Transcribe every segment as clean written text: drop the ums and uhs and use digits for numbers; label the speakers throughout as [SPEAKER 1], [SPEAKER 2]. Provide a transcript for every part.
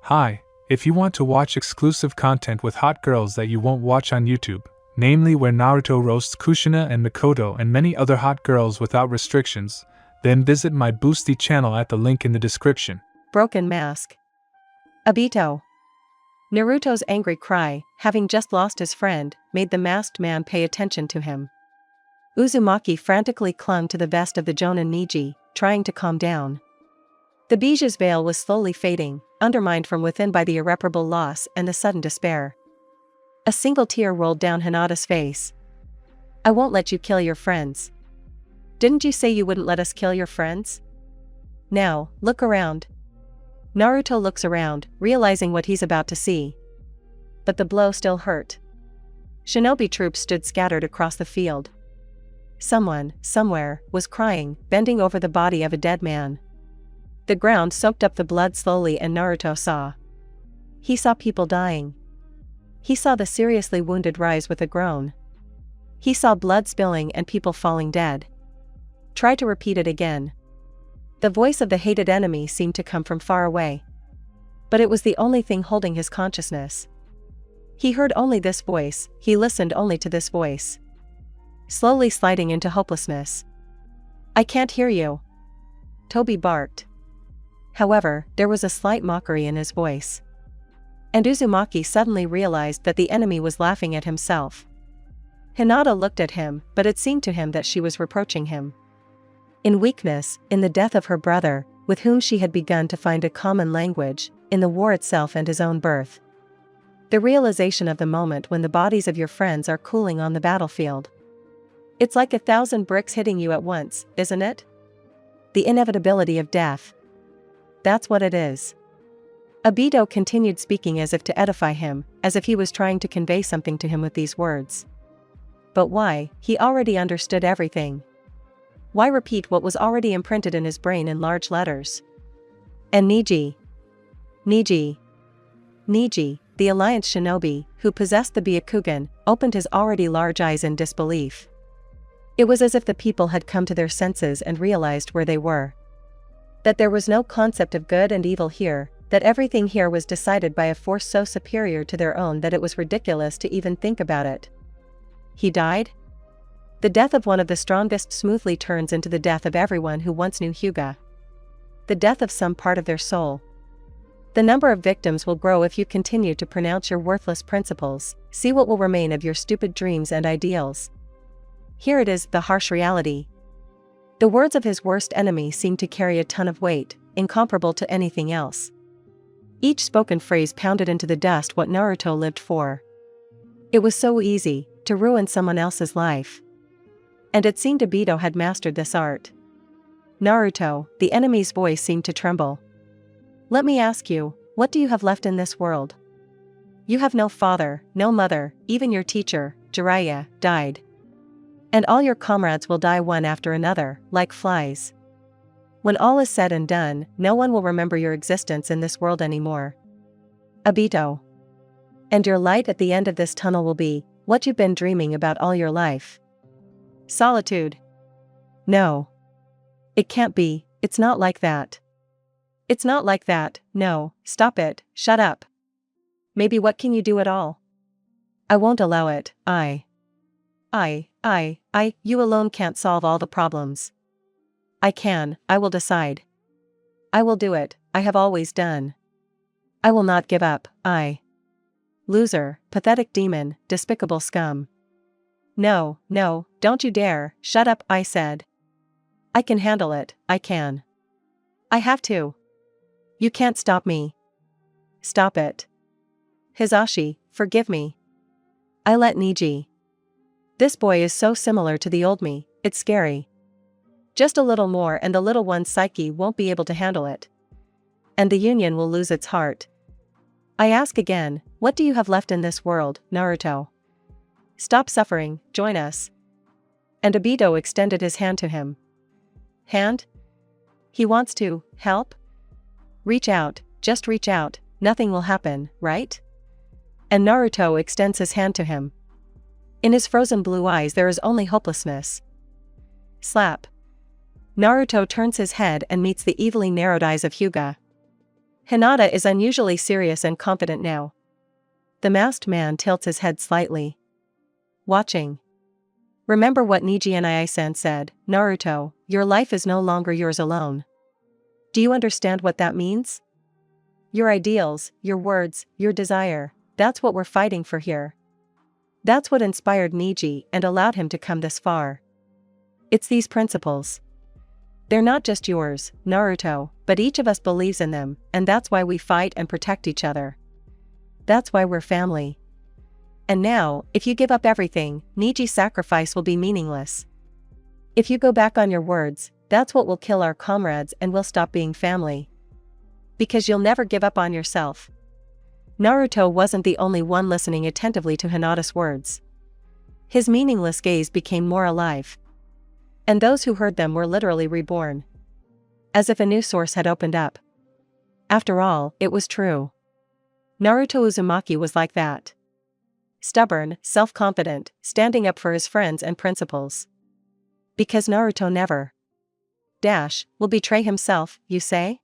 [SPEAKER 1] Hi, if you want to watch exclusive content with hot girls that you won't watch on YouTube, namely where Naruto roasts Kushina and Mikoto and many other hot girls without restrictions, then visit my Boosty channel at the link in the description.
[SPEAKER 2] Broken mask. Obito. Naruto's angry cry, having just lost his friend, made the masked man pay attention to him. Uzumaki frantically clung to the vest of the Jonin Niji, trying to calm down. The Biju's veil was slowly fading, undermined from within by the irreparable loss and the sudden despair. A single tear rolled down Hinata's face. "I won't let you kill your friends. Didn't you say you wouldn't let us kill your friends? Now, look around." Naruto looks around, realizing what he's about to see. But the blow still hurt. Shinobi troops stood scattered across the field. Someone, somewhere, was crying, bending over the body of a dead man. The ground soaked up the blood slowly and Naruto saw. He saw people dying. He saw the seriously wounded rise with a groan. He saw blood spilling and people falling dead. Try to repeat it again. The voice of the hated enemy seemed to come from far away. But it was the only thing holding his consciousness. He heard only this voice, he listened only to this voice. Slowly sliding into hopelessness. "I can't hear you," Toby barked. However, there was a slight mockery in his voice. And Uzumaki suddenly realized that the enemy was laughing at himself. Hinata looked at him, but it seemed to him that she was reproaching him. In weakness, in the death of her brother, with whom she had begun to find a common language, in the war itself and his own birth. The realization of the moment when the bodies of your friends are cooling on the battlefield. It's like 1,000 bricks hitting you at once, isn't it? The inevitability of death. That's what it is. Obito continued speaking as if to edify him, as if he was trying to convey something to him with these words. But why? He already understood everything. Why repeat what was already imprinted in his brain in large letters? And Niji, the Alliance shinobi, who possessed the Byakugan, opened his already large eyes in disbelief. It was as if the people had come to their senses and realized where they were. That there was no concept of good and evil here, that everything here was decided by a force so superior to their own that it was ridiculous to even think about it. He died? The death of one of the strongest smoothly turns into the death of everyone who once knew Hyuga. The death of some part of their soul. The number of victims will grow if you continue to pronounce your worthless principles. See what will remain of your stupid dreams and ideals. Here it is, the harsh reality. The words of his worst enemy seemed to carry a ton of weight, incomparable to anything else. Each spoken phrase pounded into the dust what Naruto lived for. It was so easy, to ruin someone else's life. And it seemed Obito had mastered this art. "Naruto," the enemy's voice seemed to tremble. "Let me ask you, what do you have left in this world? You have no father, no mother, even your teacher, Jiraiya, died. And all your comrades will die one after another, like flies. When all is said and done, no one will remember your existence in this world anymore. Obito. And your light at the end of this tunnel will be what you've been dreaming about all your life. Solitude. No. It can't be, it's not like that. It's not like that, no, stop it, shut up. Maybe what can you do at all? I won't allow it, you alone can't solve all the problems. I can, I will decide. I will do it, I have always done. I will not give up, Loser, pathetic demon, despicable scum. No, don't you dare, shut up, I said. I can handle it, I can. I have to. You can't stop me. Stop it. Hisashi, forgive me. I let Niji. This boy is so similar to the old me, it's scary. Just a little more and the little one's psyche won't be able to handle it. And the Union will lose its heart. I ask again, what do you have left in this world, Naruto? Stop suffering, join us. And Obito extended his hand to him. Hand? He wants to help? Reach out, just reach out, nothing will happen, right? And Naruto extends his hand to him. In his frozen blue eyes there is only hopelessness. Slap. Naruto turns his head and meets the evilly narrowed eyes of Hyuga. Hinata is unusually serious and confident now. The masked man tilts his head slightly. Watching. Remember what Niji-san said, Naruto, your life is no longer yours alone. Do you understand what that means? Your ideals, your words, your desire, that's what we're fighting for here. That's what inspired Niji and allowed him to come this far. It's these principles. They're not just yours, Naruto, but each of us believes in them, and that's why we fight and protect each other. That's why we're family. And now, if you give up everything, Niji's sacrifice will be meaningless. If you go back on your words, that's what will kill our comrades and we'll stop being family. Because you'll never give up on yourself. Naruto wasn't the only one listening attentively to Hinata's words. His meaningless gaze became more alive. And those who heard them were literally reborn. As if a new source had opened up. After all, it was true. Naruto Uzumaki was like that. Stubborn, self-confident, standing up for his friends and principles. Because Naruto never will betray himself, you say?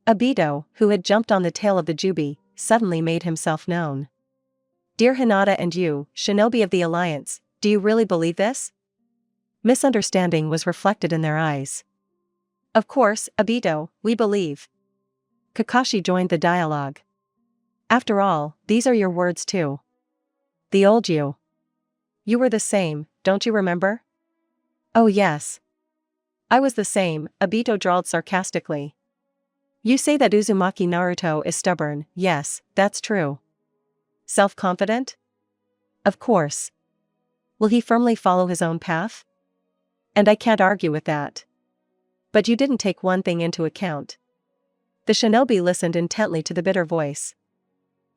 [SPEAKER 2] Obito, who had jumped on the tail of the Jubi, suddenly made himself known. Dear Hinata and you, Shinobi of the Alliance, do you really believe this? Misunderstanding was reflected in their eyes. Of course, Obito, we believe. Kakashi joined the dialogue. After all, these are your words too. The old you. You were the same, don't you remember? Oh yes. I was the same, Obito drawled sarcastically. You say that Uzumaki Naruto is stubborn, yes, that's true. Self-confident? Of course. Will he firmly follow his own path? And I can't argue with that. But you didn't take one thing into account. The shinobi listened intently to the bitter voice.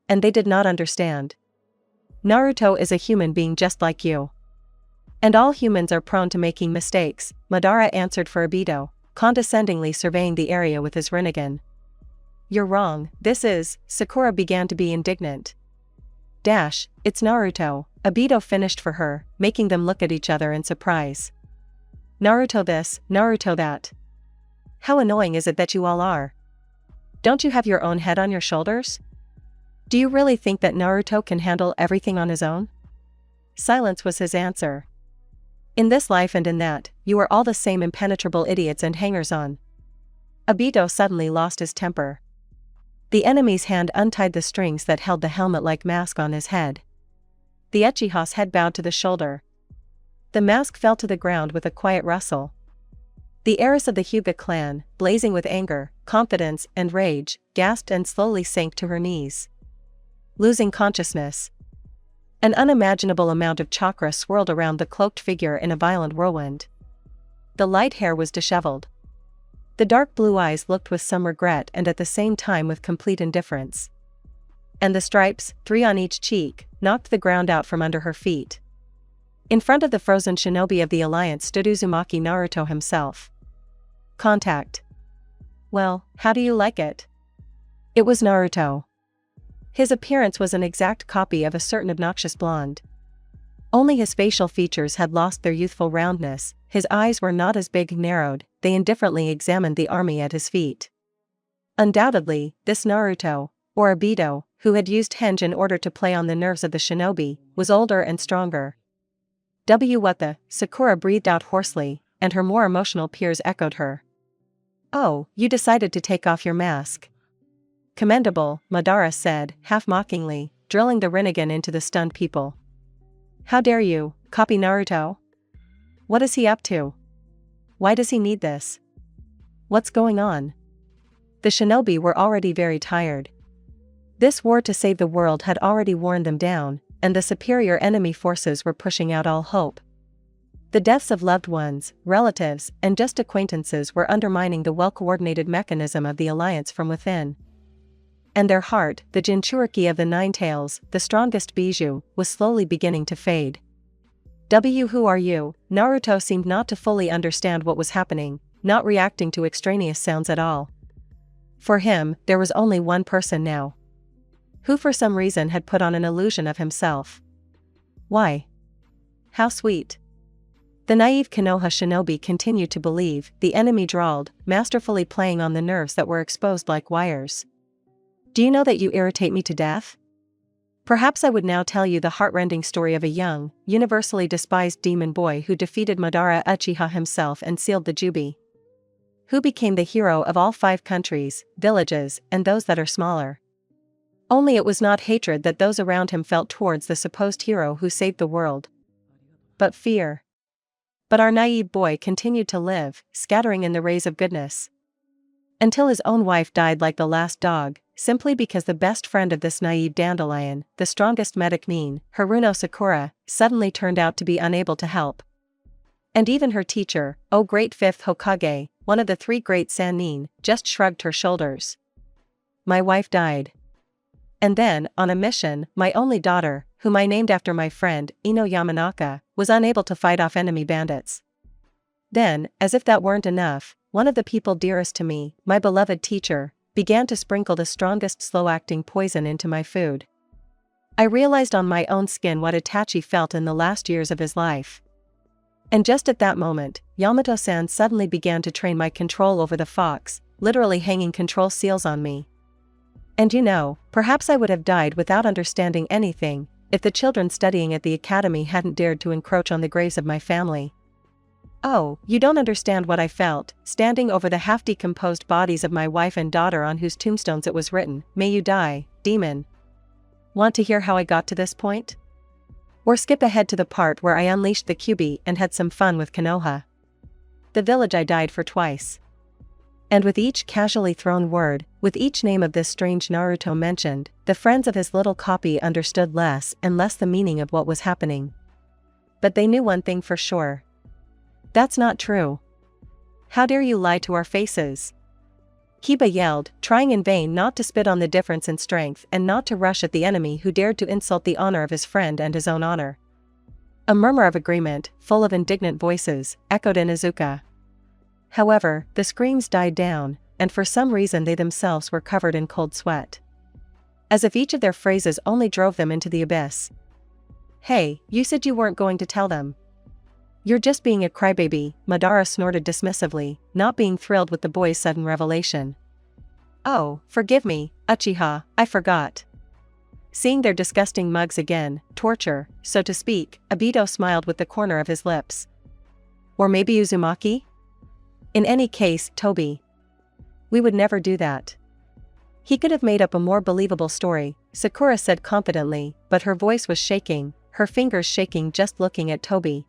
[SPEAKER 2] And they did not understand. Naruto is a human being just like you. And all humans are prone to making mistakes, Madara answered for Obito, condescendingly surveying the area with his Rinnegan. You're wrong, Sakura began to be indignant. It's Naruto, Obito finished for her, making them look at each other in surprise. Naruto this, Naruto that. How annoying is it that you all are? Don't you have your own head on your shoulders? Do you really think that Naruto can handle everything on his own? Silence was his answer. In this life and in that, you are all the same impenetrable idiots and hangers-on. Obito suddenly lost his temper. The enemy's hand untied the strings that held the helmet-like mask on his head. The Uchiha's head bowed to the shoulder. The mask fell to the ground with a quiet rustle. The heiress of the Hyuga clan, blazing with anger, confidence, and rage, gasped and slowly sank to her knees. Losing consciousness. An unimaginable amount of chakra swirled around the cloaked figure in a violent whirlwind. The light hair was disheveled. The dark blue eyes looked with some regret and at the same time with complete indifference. And the stripes, 3 on each cheek, knocked the ground out from under her feet. In front of the frozen shinobi of the Alliance stood Uzumaki Naruto himself. Contact. Well, how do you like it? It was Naruto. His appearance was an exact copy of a certain obnoxious blonde. Only his facial features had lost their youthful roundness, his eyes were not as big narrowed, they indifferently examined the army at his feet. Undoubtedly, this Naruto, or Obito, who had used henge in order to play on the nerves of the shinobi, was older and stronger. What the, Sakura breathed out hoarsely, and her more emotional peers echoed her. Oh, you decided to take off your mask. Commendable, Madara said, half-mockingly, drilling the Rinnegan into the stunned people. How dare you, copy Naruto? What is he up to? Why does he need this? What's going on? The shinobi were already very tired. This war to save the world had already worn them down, and the superior enemy forces were pushing out all hope. The deaths of loved ones, relatives, and just acquaintances were undermining the well-coordinated mechanism of the alliance from within. And their heart, the Jinchuriki of the Nine Tails, the strongest Bijou, was slowly beginning to fade. Who are you? Naruto seemed not to fully understand what was happening, not reacting to extraneous sounds at all. For him, there was only one person now. Who for some reason had put on an illusion of himself. Why? How sweet. The naive Konoha shinobi continued to believe, the enemy drawled, masterfully playing on the nerves that were exposed like wires. Do you know that you irritate me to death? Perhaps I would now tell you the heartrending story of a young, universally despised demon boy who defeated Madara Uchiha himself and sealed the Jubi. Who became the hero of all 5 countries, villages, and those that are smaller. Only it was not hatred that those around him felt towards the supposed hero who saved the world, but fear. But our naive boy continued to live, scattering in the rays of goodness. Until his own wife died like the last dog, simply because the best friend of this naive dandelion, the strongest medic Nin, Haruno Sakura, suddenly turned out to be unable to help. And even her teacher, great 5th Hokage, one of the 3 great Sannin, just shrugged her shoulders. My wife died. And then, on a mission, my only daughter, whom I named after my friend, Ino Yamanaka, was unable to fight off enemy bandits. Then, as if that weren't enough, one of the people dearest to me, my beloved teacher, began to sprinkle the strongest slow-acting poison into my food. I realized on my own skin what Itachi felt in the last years of his life. And just at that moment, Yamato-san suddenly began to train my control over the fox, literally hanging control seals on me. And you know, perhaps I would have died without understanding anything, if the children studying at the academy hadn't dared to encroach on the graves of my family. Oh, you don't understand what I felt, standing over the half-decomposed bodies of my wife and daughter on whose tombstones it was written, "May you die, demon." Want to hear how I got to this point? Or skip ahead to the part where I unleashed the Kyuubi and had some fun with Konoha. The village I died for twice. And with each casually thrown word, with each name of this strange Naruto mentioned, the friends of his little copy understood less and less the meaning of what was happening. But they knew one thing for sure. That's not true. How dare you lie to our faces? Kiba yelled, trying in vain not to spit on the difference in strength and not to rush at the enemy who dared to insult the honor of his friend and his own honor. A murmur of agreement, full of indignant voices, echoed in Izuka. However, the screams died down, and for some reason they themselves were covered in cold sweat. As if each of their phrases only drove them into the abyss. Hey, you said you weren't going to tell them. You're just being a crybaby, Madara snorted dismissively, not being thrilled with the boy's sudden revelation. Oh, forgive me, Uchiha, I forgot. Seeing their disgusting mugs again, torture, so to speak, Obito smiled with the corner of his lips. Or maybe Uzumaki? In any case, Toby. We would never do that. He could have made up a more believable story, Sakura said confidently, but her voice was shaking, her fingers shaking just looking at Toby.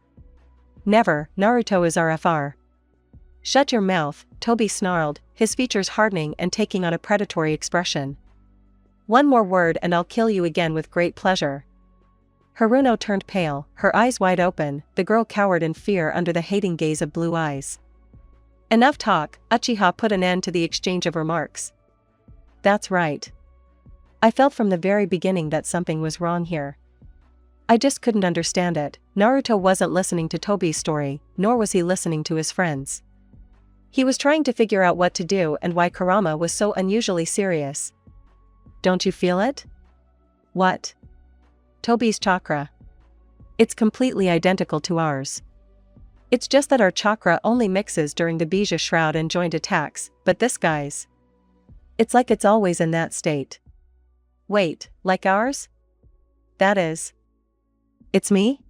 [SPEAKER 2] Never, Naruto is RFR. Shut your mouth, Toby snarled, his features hardening and taking on a predatory expression. One more word and I'll kill you again with great pleasure. Haruno turned pale, her eyes wide open, the girl cowered in fear under the hating gaze of blue eyes. Enough talk, Uchiha put an end to the exchange of remarks. That's right. I felt from the very beginning that something was wrong here. I just couldn't understand it. Naruto wasn't listening to Tobi's story, nor was he listening to his friends. He was trying to figure out what to do and why Kurama was so unusually serious. Don't you feel it? What? Tobi's chakra. It's completely identical to ours. It's just that our chakra only mixes during the Bija Shroud and joint attacks, but this guy's. It's like it's always in that state. Wait, like ours? That is. It's me?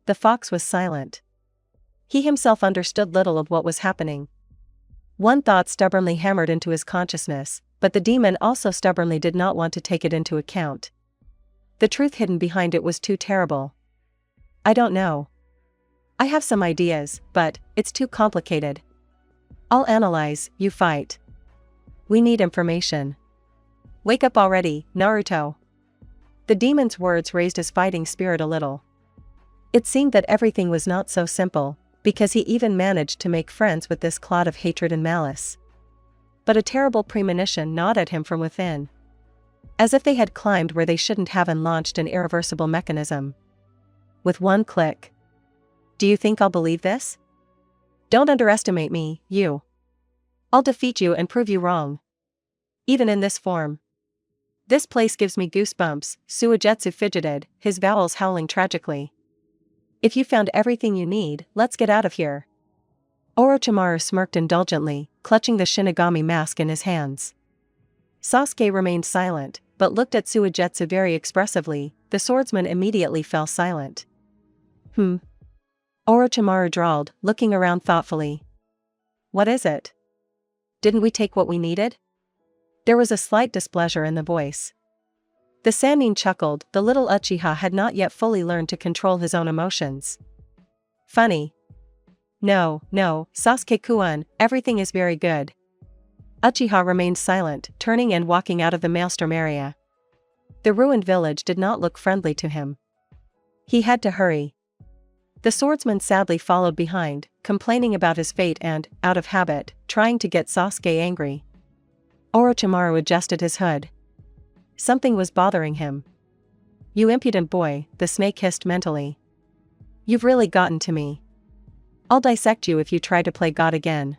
[SPEAKER 2] The fox was silent. He himself understood little of what was happening. One thought stubbornly hammered into his consciousness, but the demon also stubbornly did not want to take it into account. The truth hidden behind it was too terrible. I don't know. I have some ideas, but it's too complicated. I'll analyze, you fight. We need information. Wake up already, Naruto. The demon's words raised his fighting spirit a little. It seemed that everything was not so simple, because he even managed to make friends with this clod of hatred and malice. But a terrible premonition gnawed at him from within. As if they had climbed where they shouldn't have and launched an irreversible mechanism. With one click. Do you think I'll believe this? Don't underestimate me, you. I'll defeat you and prove you wrong. Even in this form. This place gives me goosebumps, Suigetsu fidgeted, his vowels howling tragically. If you found everything you need, let's get out of here. Orochimaru smirked indulgently, clutching the Shinigami mask in his hands. Sasuke remained silent, but looked at Suigetsu very expressively. The swordsman immediately fell silent. Orochimaru drawled, looking around thoughtfully. What is it? Didn't we take what we needed? There was a slight displeasure in the voice. The Sannin chuckled. The little Uchiha had not yet fully learned to control his own emotions. Funny. No, Sasuke-kun, everything is very good. Uchiha remained silent, turning and walking out of the maelstrom area. The ruined village did not look friendly to him. He had to hurry. The swordsman sadly followed behind, complaining about his fate and, out of habit, trying to get Sasuke angry. Orochimaru adjusted his hood. Something was bothering him. You impudent boy, the snake hissed mentally. You've really gotten to me. I'll dissect you if you try to play God again.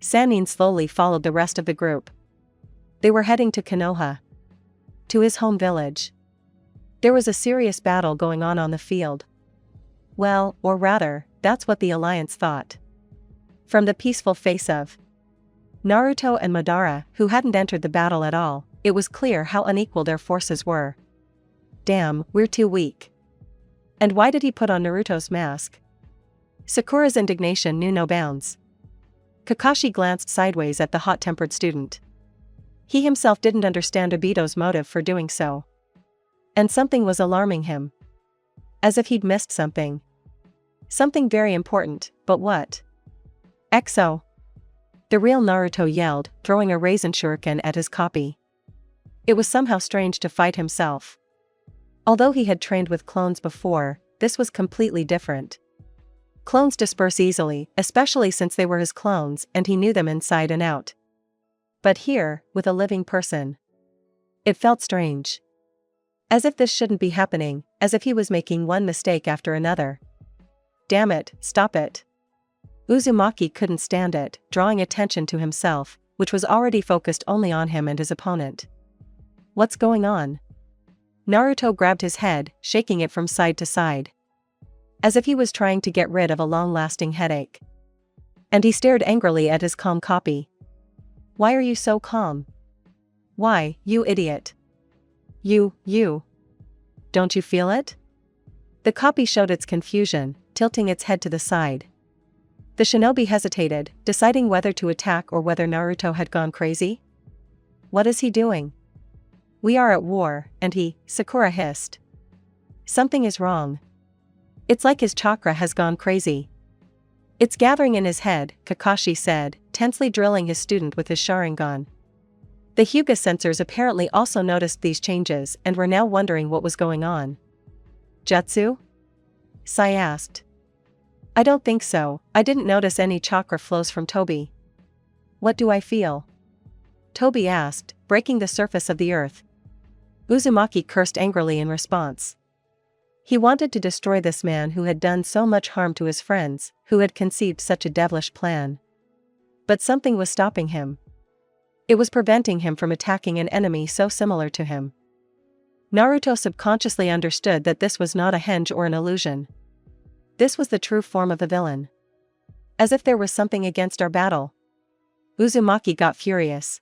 [SPEAKER 2] Sannin slowly followed the rest of the group. They were heading to Konoha. To his home village. There was a serious battle going on the field. Well, or rather, that's what the Alliance thought. From the peaceful face of Naruto and Madara, who hadn't entered the battle at all, it was clear how unequal their forces were. Damn, we're too weak. And why did he put on Naruto's mask? Sakura's indignation knew no bounds. Kakashi glanced sideways at the hot-tempered student. He himself didn't understand Obito's motive for doing so. And something was alarming him. As if he'd missed something. Something very important, but what? Exo! The real Naruto yelled, throwing a raisin shuriken at his copy. It was somehow strange to fight himself. Although he had trained with clones before, this was completely different. Clones disperse easily, especially since they were his clones and he knew them inside and out. But here, with a living person. It felt strange. As if this shouldn't be happening, as if he was making one mistake after another. Damn it, stop it. Uzumaki couldn't stand it, drawing attention to himself, which was already focused only on him and his opponent. What's going on? Naruto grabbed his head, shaking it from side to side. As if he was trying to get rid of a long-lasting headache. And he stared angrily at his calm copy. Why are you so calm? Why, you idiot? You. Don't you feel it? The copy showed its confusion, tilting its head to the side. The shinobi hesitated, deciding whether to attack or whether Naruto had gone crazy. What is he doing? We are at war, and Sakura hissed. Something is wrong. It's like his chakra has gone crazy. It's gathering in his head, Kakashi said, tensely drilling his student with his Sharingan. The Hyuga sensors apparently also noticed these changes and were now wondering what was going on. Jutsu? Sai asked. I don't think so, I didn't notice any chakra flows from Tobi. What do I feel? Tobi asked, breaking the surface of the earth. Uzumaki cursed angrily in response. He wanted to destroy this man who had done so much harm to his friends, who had conceived such a devilish plan. But something was stopping him. It was preventing him from attacking an enemy so similar to him. Naruto subconsciously understood that this was not a henge or an illusion. This was the true form of the villain. As if there was something against our battle. Uzumaki got furious.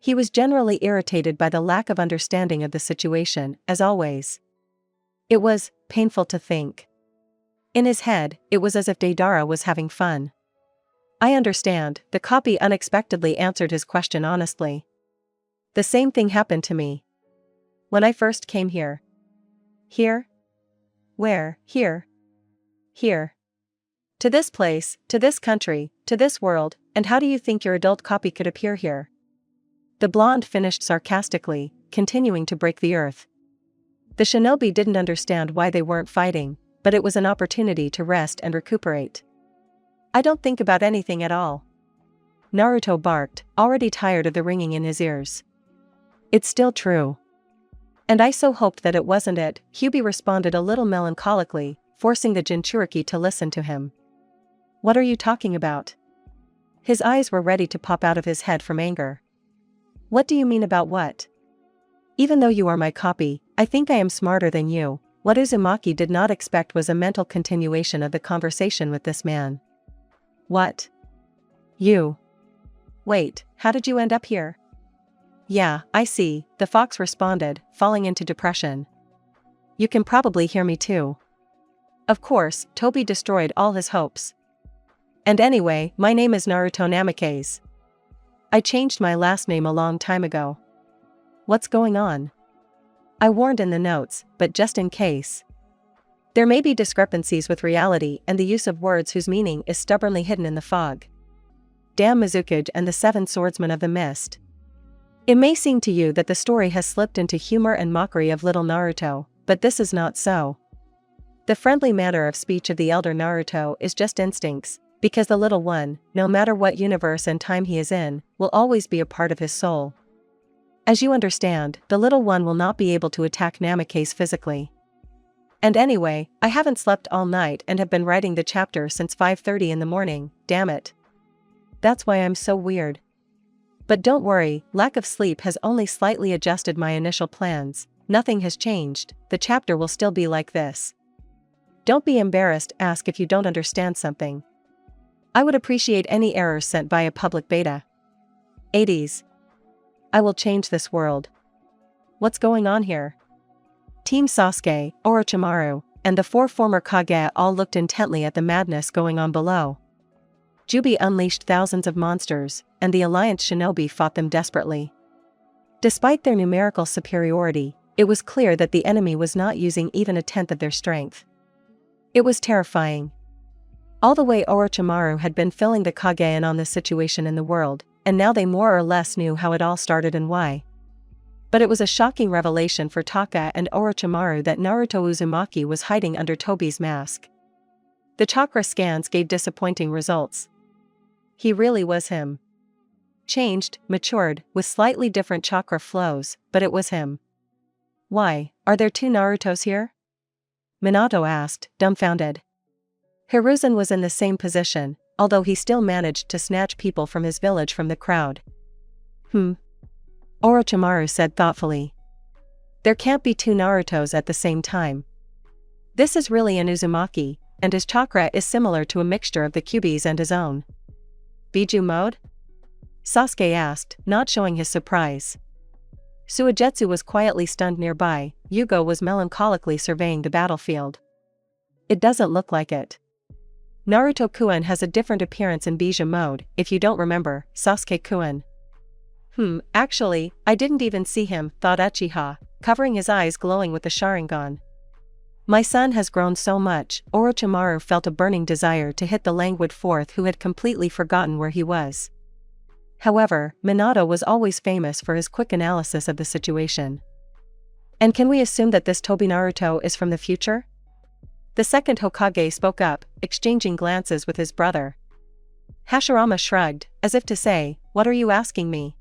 [SPEAKER 2] He was generally irritated by the lack of understanding of the situation, as always. It was painful to think. In his head, it was as if Deidara was having fun. I understand, the copy unexpectedly answered his question honestly. The same thing happened to me. When I first came here. Here? Where? Here. Here. To this place, to this country, to this world, and how do you think your adult copy could appear here? The blonde finished sarcastically, continuing to break the earth. The shinobi didn't understand why they weren't fighting, but it was an opportunity to rest and recuperate. I don't think about anything at all. Naruto barked, already tired of the ringing in his ears. It's still true. And I so hoped that it wasn't it, Hyubi responded a little melancholically, forcing the Jinchuriki to listen to him. What are you talking about? His eyes were ready to pop out of his head from anger. What do you mean about what? Even though you are my copy, I think I am smarter than you. What Uzumaki did not expect was a mental continuation of the conversation with this man. What? You. Wait, how did you end up here? Yeah, I see, the fox responded, falling into depression. You can probably hear me too. Of course, Toby destroyed all his hopes. And anyway, my name is Naruto Namikaze. I changed my last name a long time ago. What's going on? I warned in the notes, but just in case. There may be discrepancies with reality and the use of words whose meaning is stubbornly hidden in the fog. Damn Mizukage and the Seven Swordsmen of the Mist. It may seem to you that the story has slipped into humor and mockery of little Naruto, but this is not so. The friendly manner of speech of the elder Naruto is just instincts, because the little one, no matter what universe and time he is in, will always be a part of his soul. As you understand, the little one will not be able to attack Namikaze physically. And anyway, I haven't slept all night and have been writing the chapter since 5:30 in the morning, damn it. That's why I'm so weird. But don't worry, lack of sleep has only slightly adjusted my initial plans, nothing has changed, the chapter will still be like this. Don't be embarrassed, ask if you don't understand something. I would appreciate any errors sent via public beta. 80s. I will change this world. What's going on here? Team Sasuke, Orochimaru, and the 4 former Kage all looked intently at the madness going on below. Jubi unleashed thousands of monsters, and the Alliance shinobi fought them desperately. Despite their numerical superiority, it was clear that the enemy was not using even a tenth of their strength. It was terrifying. All the way Orochimaru had been filling the Kage in on this situation in the world, and now they more or less knew how it all started and why. But it was a shocking revelation for Taka and Orochimaru that Naruto Uzumaki was hiding under Tobi's mask. The chakra scans gave disappointing results. He really was him. Changed, matured, with slightly different chakra flows, but it was him. Why, are there 2 Narutos here? Minato asked, dumbfounded. Hiruzen was in the same position, although he still managed to snatch people from his village from the crowd. Orochimaru said thoughtfully. There can't be 2 Narutos at the same time. This is really an Uzumaki, and his chakra is similar to a mixture of the Kyuubi's and his own. Biju mode? Sasuke asked, not showing his surprise. Suigetsu was quietly stunned nearby, Yugo was melancholically surveying the battlefield. It doesn't look like it. Naruto-kun has a different appearance in Bija mode, if you don't remember, Sasuke-kun. Actually, I didn't even see him, thought Uchiha, covering his eyes glowing with the Sharingan. My son has grown so much, Orochimaru felt a burning desire to hit the languid fourth who had completely forgotten where he was. However, Minato was always famous for his quick analysis of the situation. And can we assume that this Tobi Naruto is from the future? The second Hokage spoke up, exchanging glances with his brother. Hashirama shrugged, as if to say, what are you asking me?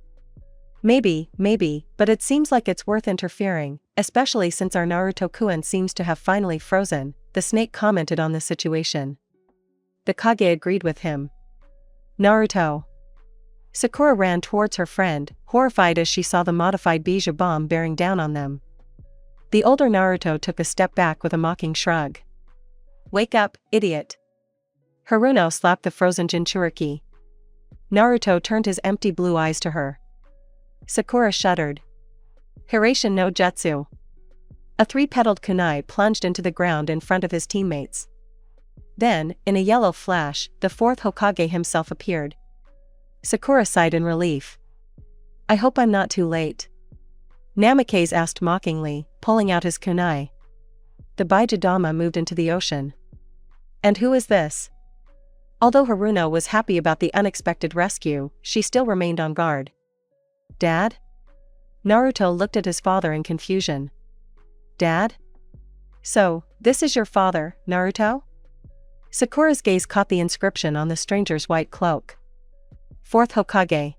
[SPEAKER 2] Maybe, but it seems like it's worth interfering, especially since our Naruto-kun seems to have finally frozen, the snake commented on the situation. The Kage agreed with him. Naruto. Sakura ran towards her friend, horrified as she saw the modified Bija bomb bearing down on them. The older Naruto took a step back with a mocking shrug. Wake up, idiot. Haruno slapped the frozen Jinchuriki. Naruto turned his empty blue eyes to her. Sakura shuddered. Hiraishin no Jutsu. A 3-petaled kunai plunged into the ground in front of his teammates. Then, in a yellow flash, the 4th Hokage himself appeared. Sakura sighed in relief. I hope I'm not too late. Namikaze asked mockingly, pulling out his kunai. The Bijadama moved into the ocean. And who is this? Although Haruno was happy about the unexpected rescue, she still remained on guard. Dad? Naruto looked at his father in confusion. Dad? So, this is your father, Naruto? Sakura's gaze caught the inscription on the stranger's white cloak. 4th Hokage.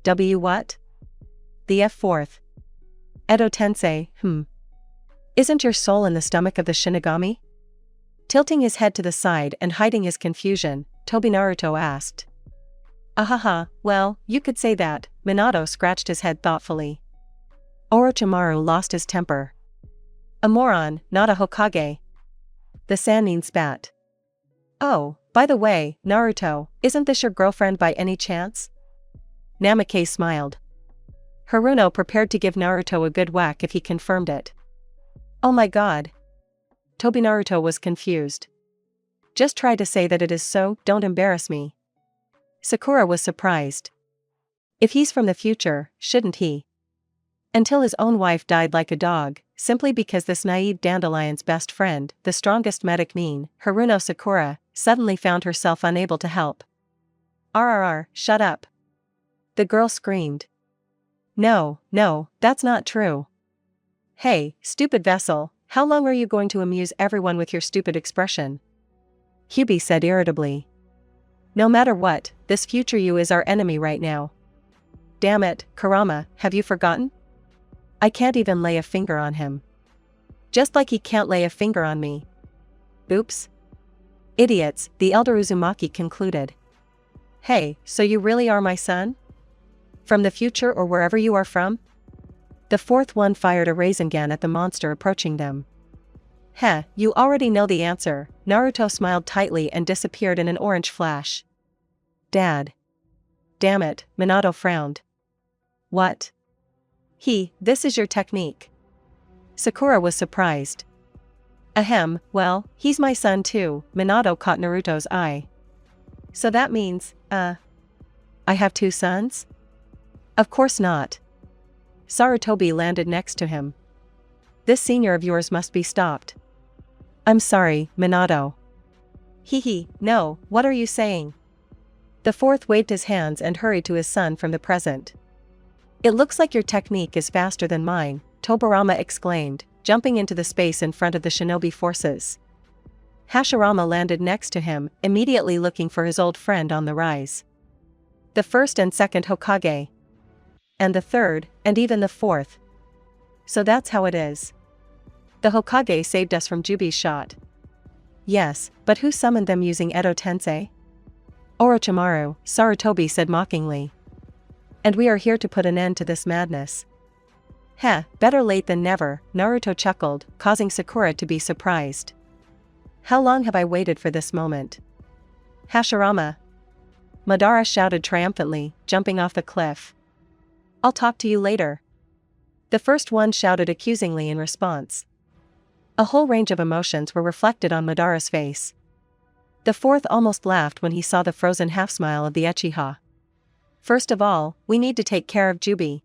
[SPEAKER 2] W what? The F4th. Edo Tensei, Isn't your soul in the stomach of the Shinigami? Tilting his head to the side and hiding his confusion, Tobi Naruto asked. Ahaha, well, you could say that, Minato scratched his head thoughtfully. Orochimaru lost his temper. A moron, not a Hokage. The Sannin spat. Oh, by the way, Naruto, isn't this your girlfriend by any chance? Namikaze smiled. Haruno prepared to give Naruto a good whack if he confirmed it. Oh my god. Naruto was confused. Just try to say that it is so, don't embarrass me. Sakura was surprised. If he's from the future, shouldn't he? Until his own wife died like a dog, simply because this naive dandelion's best friend, the strongest medic mean, Haruno Sakura, suddenly found herself unable to help. RRR, shut up. The girl screamed. No, that's not true. Hey, stupid vessel, how long are you going to amuse everyone with your stupid expression? Hyubi said irritably. No matter what, this future you is our enemy right now. Damn it, Kurama, have you forgotten? I can't even lay a finger on him. Just like he can't lay a finger on me. Oops. Idiots, the elder Uzumaki concluded. Hey, so you really are my son? From the future or wherever you are from? The fourth one fired a Rasengan at the monster approaching them. Heh, you already know the answer. Naruto smiled tightly and disappeared in an orange flash. Dad. Damn it, Minato frowned. What? This is your technique. Sakura was surprised. Ahem, well, he's my son too. Minato caught Naruto's eye. So that means, I have two sons? Of course not. Sarutobi landed next to him. This senior of yours must be stopped. I'm sorry, Minato. No, what are you saying? The fourth waved his hands and hurried to his son from the present. It looks like your technique is faster than mine, Tobirama exclaimed, jumping into the space in front of the shinobi forces. Hashirama landed next to him, immediately looking for his old friend on the rise. The first and second Hokage. And the third, and even the fourth. So that's how it is. The Hokage saved us from Jubi's shot. Yes, but who summoned them using Edo Tensei? Orochimaru, Sarutobi said mockingly. And we are here to put an end to this madness. Heh, better late than never, Naruto chuckled, causing Sakura to be surprised. How long have I waited for this moment? Hashirama. Madara shouted triumphantly, jumping off the cliff. I'll talk to you later. The first one shouted accusingly in response. A whole range of emotions were reflected on Madara's face. The fourth almost laughed when he saw the frozen half-smile of the Uchiha. First of all, we need to take care of Jubi.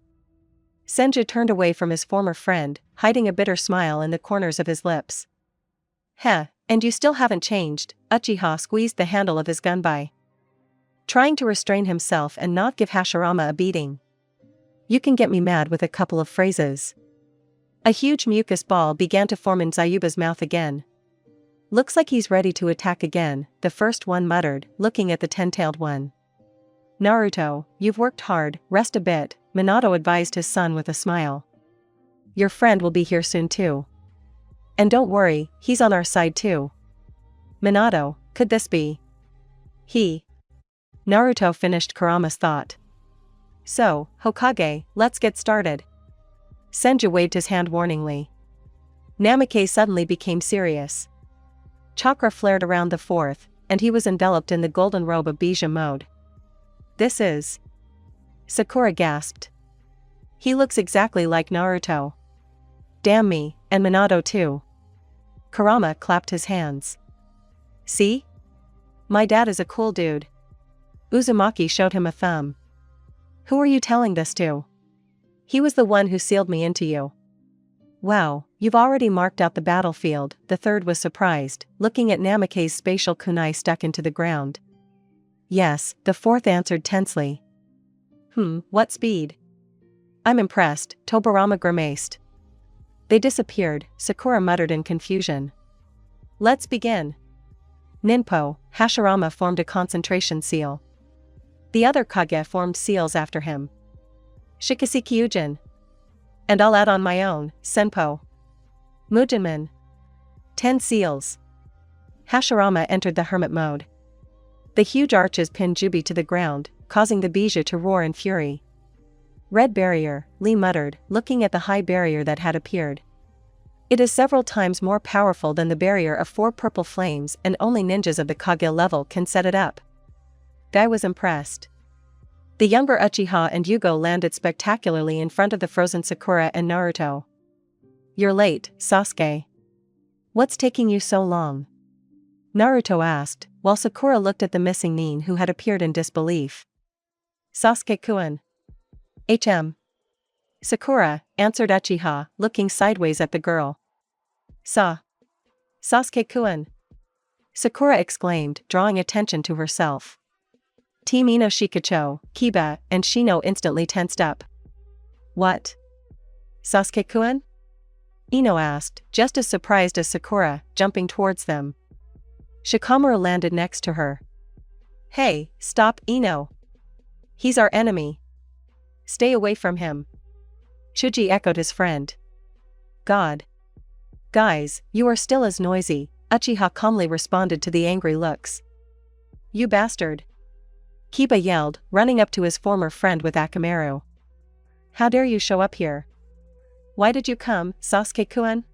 [SPEAKER 2] Senju turned away from his former friend, hiding a bitter smile in the corners of his lips. Heh, and you still haven't changed, Uchiha squeezed the handle of his gunbai. Trying to restrain himself and not give Hashirama a beating. You can get me mad with a couple of phrases. A huge mucus ball began to form in Zayuba's mouth again. Looks like he's ready to attack again, the first one muttered, looking at the ten-tailed one. Naruto, you've worked hard, rest a bit, Minato advised his son with a smile. Your friend will be here soon too. And don't worry, he's on our side too. Minato, could this be? Naruto finished Kurama's thought. So, Hokage, let's get started. Senju waved his hand warningly. Namikaze suddenly became serious. Chakra flared around the fourth, and he was enveloped in the golden robe of Bija mode. This is... Sakura gasped. He looks exactly like Naruto. Damn me, and Minato too. Kurama clapped his hands. See? My dad is a cool dude. Uzumaki showed him a thumb. Who are you telling this to? He was the one who sealed me into you. Wow, you've already marked out the battlefield, the third was surprised, looking at Namikaze's spatial kunai stuck into the ground. Yes, the fourth answered tensely. What speed? I'm impressed, Tobirama grimaced. They disappeared, Sakura muttered in confusion. Let's begin. Ninpo, Hashirama formed a concentration seal. The other Kage formed seals after him. Shikasi Kyujin. And I'll add on my own, Senpo. Mujinman. 10 seals. Hashirama entered the hermit mode. The huge arches pinned Jubi to the ground, causing the Bija to roar in fury. Red barrier, Lee muttered, looking at the high barrier that had appeared. It is several times more powerful than the barrier of 4 purple flames, and only ninjas of the Kage level can set it up. Guy was impressed. The younger Uchiha and Yugo landed spectacularly in front of the frozen Sakura and Naruto. "You're late, Sasuke. What's taking you so long?" Naruto asked, while Sakura looked at the missing nin who had appeared in disbelief. "Sasuke-kun. Sakura," answered Uchiha, looking sideways at the girl. Sasuke-kun," Sakura exclaimed, drawing attention to herself. Team Ino Shikacho, Kiba, and Shino instantly tensed up. "What? Sasuke-kun?" Ino asked, just as surprised as Sakura, jumping towards them. Shikamaru landed next to her. "Hey, stop, Ino. He's our enemy. Stay away from him." Chuji echoed his friend. "God. Guys, you are still as noisy," Uchiha calmly responded to the angry looks. "You bastard." Kiba yelled, running up to his former friend with Akamaru. "How dare you show up here? Why did you come, Sasuke-kun?"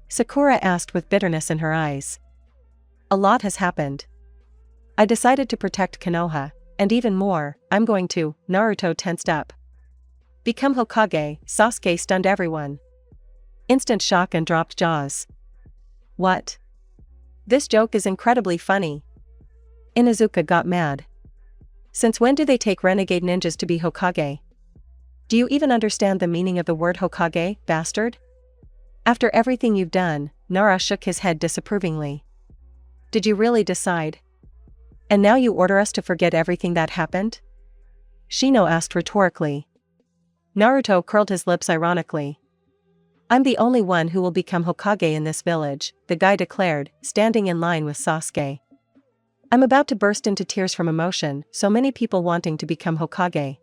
[SPEAKER 2] Sakura asked with bitterness in her eyes. "A lot has happened. I decided to protect Konoha, and even more, I'm going to." Naruto tensed up. "Become Hokage." Sasuke stunned everyone. Instant shock and dropped jaws. "What? This joke is incredibly funny." Inuzuka got mad. "Since when do they take renegade ninjas to be Hokage? Do you even understand the meaning of the word Hokage, bastard?" "After everything you've done," Nara shook his head disapprovingly. "Did you really decide? And now you order us to forget everything that happened?" Shino asked rhetorically. Naruto curled his lips ironically. "I'm the only one who will become Hokage in this village," the guy declared, standing in line with Sasuke. "I'm about to burst into tears from emotion, so many people wanting to become Hokage.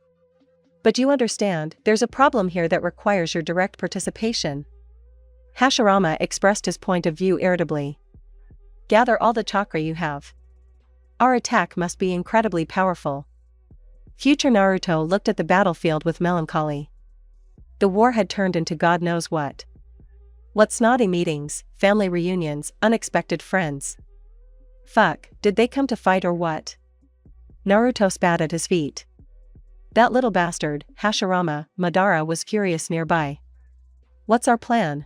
[SPEAKER 2] But you understand, there's a problem here that requires your direct participation." Hashirama expressed his point of view irritably. "Gather all the chakra you have. Our attack must be incredibly powerful." Future Naruto looked at the battlefield with melancholy. The war had turned into God knows what. What snotty meetings, family reunions, unexpected friends. Fuck, did they come to fight or what? Naruto spat at his feet. "That little bastard, Hashirama," Madara was furious nearby. "What's our plan?"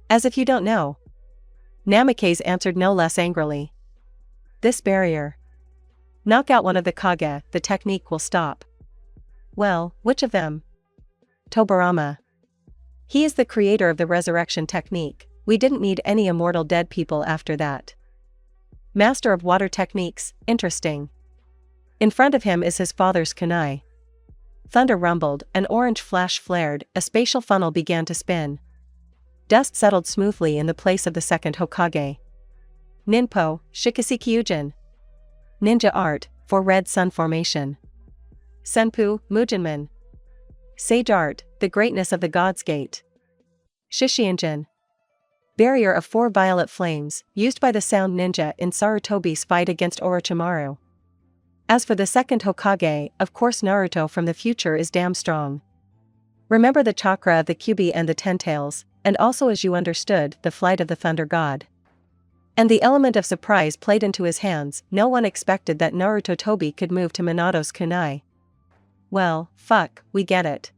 [SPEAKER 2] "As if you don't know." Namikaze answered no less angrily. "This barrier. Knock out one of the Kage, the technique will stop." "Well, which of them?" "Tobirama. He is the creator of the resurrection technique. We didn't need any immortal dead people after that." "Master of water techniques, interesting. In front of him is his father's kunai." Thunder rumbled, an orange flash flared, a spatial funnel began to spin. Dust settled smoothly in the place of the second Hokage. "Ninpo, Shikasikyujin. Ninja art, for red sun formation. Senpu, Mujinman. Sage art, the greatness of the God's Gate. Shishiinjin. Barrier of 4 violet flames, used by the sound ninja in Sarutobi's fight against Orochimaru. As for the second Hokage, of course Naruto from the future is damn strong. Remember the chakra of the Kyuubi and the Ten Tails, and also as you understood, the flight of the Thunder God. And the element of surprise played into his hands. No one expected that Naruto Tobi could move to Minato's kunai. Well, fuck, we get it.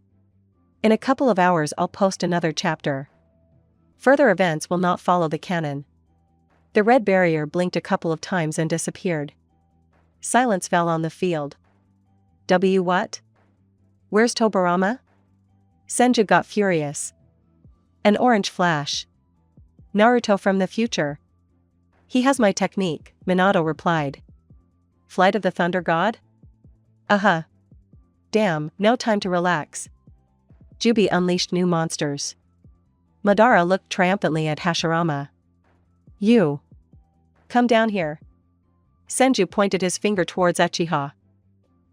[SPEAKER 2] In a couple of hours I'll post another chapter. Further events will not follow the canon." The red barrier blinked a couple of times and disappeared. Silence fell on the field. What? Where's Tobirama?" Senju got furious. "An orange flash. Naruto from the future. He has my technique," Minato replied. "Flight of the Thunder God?" "Uh-huh. Damn, no time to relax. Jubi unleashed new monsters." Madara looked triumphantly at Hashirama. "You. Come down here." Senju pointed his finger towards Uchiha.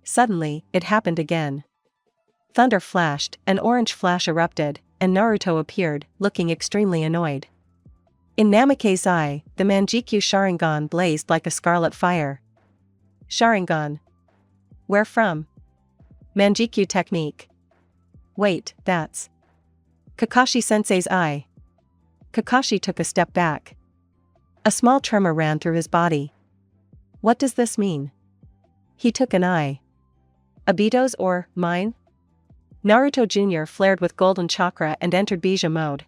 [SPEAKER 2] Suddenly, it happened again. Thunder flashed, an orange flash erupted, and Naruto appeared, looking extremely annoyed. In Namikaze's eye, the Manjikyu Sharingan blazed like a scarlet fire. "Sharingan. Where from?" "Manjikyu technique." "Wait, that's Kakashi-sensei's eye." Kakashi took a step back. A small tremor ran through his body. What does this mean? He took an eye. Obito's or mine? Naruto Jr. flared with golden chakra and entered Bija mode.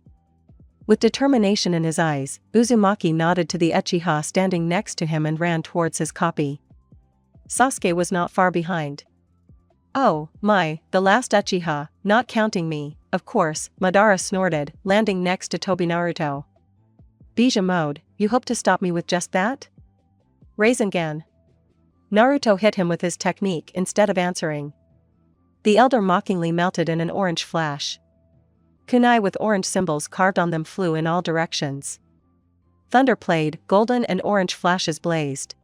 [SPEAKER 2] With determination in his eyes, Uzumaki nodded to the Uchiha standing next to him and ran towards his copy. Sasuke was not far behind. Oh, my, the last Uchiha, not counting me, of course, Madara snorted, landing next to Naruto. Bija mode, you hope to stop me with just that? Rasengan. Naruto hit him with his technique instead of answering. The elder mockingly melted in an orange flash. Kunai with orange symbols carved on them flew in all directions. Thunder played, golden and orange flashes blazed.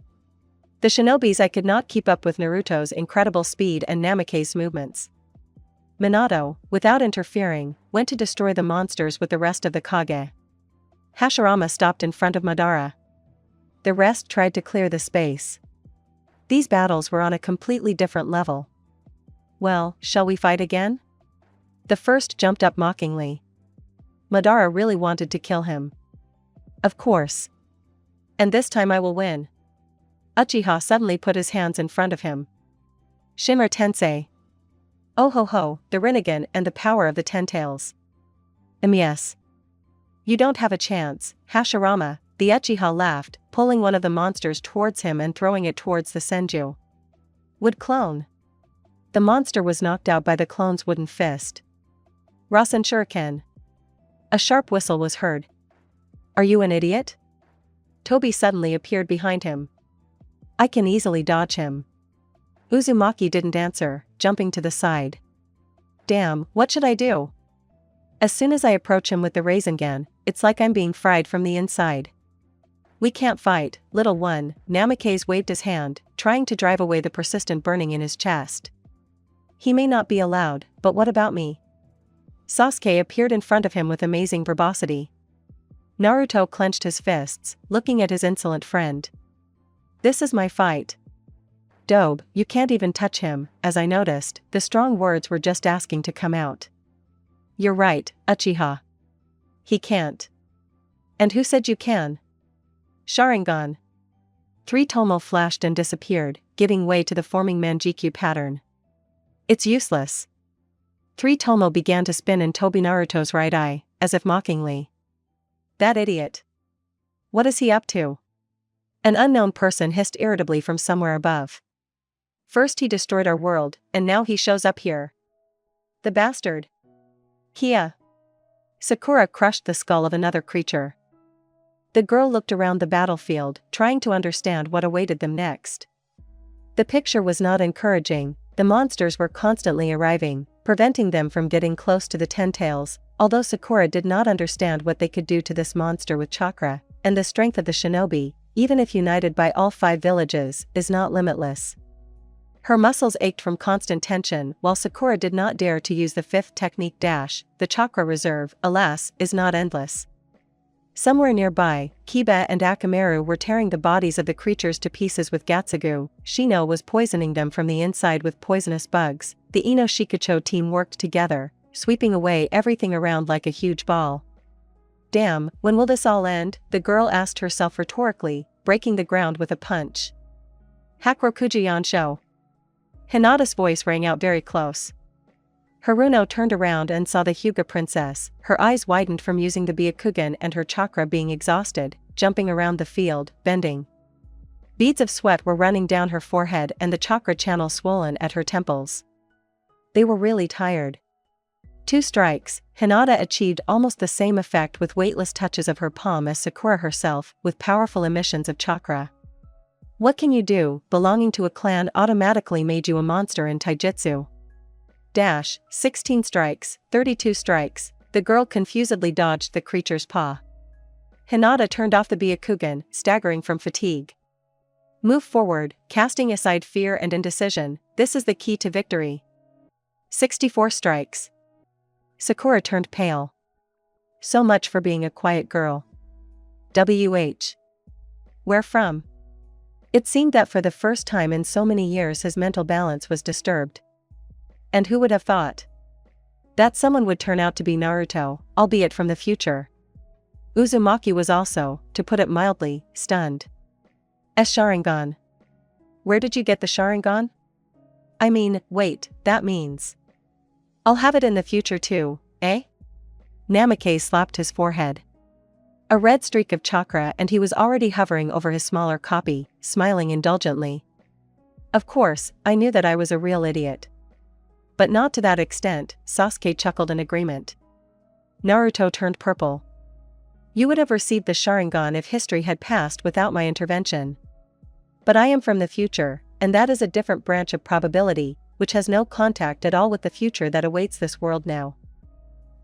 [SPEAKER 2] The shinobis I could not keep up with Naruto's incredible speed and Namake's movements. Minato, without interfering, went to destroy the monsters with the rest of the Kage. Hashirama stopped in front of Madara. The rest tried to clear the space. These battles were on a completely different level. Well, shall we fight again? The first jumped up mockingly. Madara really wanted to kill him. Of course. And this time I will win. Uchiha suddenly put his hands in front of him. Shimmer Tensei. Oh ho ho, the Rinnegan and the power of the Ten Tails. Yes. You don't have a chance, Hashirama, the Uchiha laughed, pulling one of the monsters towards him and throwing it towards the Senju. Wood clone. The monster was knocked out by the clone's wooden fist. Rasen Shuriken. A sharp whistle was heard. Are you an idiot? Tobi suddenly appeared behind him. I can easily dodge him. Uzumaki didn't answer, jumping to the side. Damn, what should I do? As soon as I approach him with the Rasengan, it's like I'm being fried from the inside. We can't fight, little one, Namikaze waved his hand, trying to drive away the persistent burning in his chest. He may not be allowed, but what about me? Sasuke appeared in front of him with amazing verbosity. Naruto clenched his fists, looking at his insolent friend. This is my fight. Dobe, you can't even touch him, as I noticed, the strong words were just asking to come out. You're right, Uchiha. He can't. And who said you can? Sharingan. 3 Tomo flashed and disappeared, giving way to the forming Manjikyu pattern. It's useless. 3 Tomo began to spin in Naruto's right eye, as if mockingly. That idiot. What is he up to? An unknown person hissed irritably from somewhere above. First he destroyed our world, and now he shows up here. The bastard. Kia. Sakura crushed the skull of another creature. The girl looked around the battlefield, trying to understand what awaited them next. The picture was not encouraging. The monsters were constantly arriving, preventing them from getting close to the Ten Tails, although Sakura did not understand what they could do to this monster with chakra, and the strength of the shinobi, even if united by all 5 villages, is not limitless. Her muscles ached from constant tension, while Sakura did not dare to use the 5th technique dash. The chakra reserve, alas, is not endless. Somewhere nearby, Kiba and Akamaru were tearing the bodies of the creatures to pieces with Gatsugu. Shino was poisoning them from the inside with poisonous bugs. The Ino Shikucho team worked together, sweeping away everything around like a huge ball. Damn, when will this all end? The girl asked herself rhetorically, breaking the ground with a punch. Hakurokuji Yansho. Hinata's voice rang out very close. Haruno turned around and saw the Hyuga princess, her eyes widened from using the Byakugan and her chakra being exhausted, jumping around the field, bending. Beads of sweat were running down her forehead and the chakra channel swollen at her temples. They were really tired. 2 strikes, Hinata achieved almost the same effect with weightless touches of her palm as Sakura herself, with powerful emissions of chakra. What can you do? Belonging to a clan automatically made you a monster in taijutsu. 16 strikes, 32 strikes, the girl confusedly dodged the creature's paw. Hinata turned off the Byakugan, staggering from fatigue. Move forward, casting aside fear and indecision, this is the key to victory. 64 strikes. Sakura turned pale. So much for being a quiet girl. WH. Where from? It seemed that for the first time in so many years his mental balance was disturbed. And who would have thought that someone would turn out to be Naruto, albeit from the future? Uzumaki was also, to put it mildly, stunned. Sharingan. Where did you get the Sharingan? Wait, that means I'll have it in the future too, eh? Namikaze slapped his forehead. A red streak of chakra and he was already hovering over his smaller copy, smiling indulgently. Of course, I knew that I was a real idiot. But not to that extent, Sasuke chuckled in agreement. Naruto turned purple. You would have received the Sharingan if history had passed without my intervention. But I am from the future, and that is a different branch of probability, which has no contact at all with the future that awaits this world now.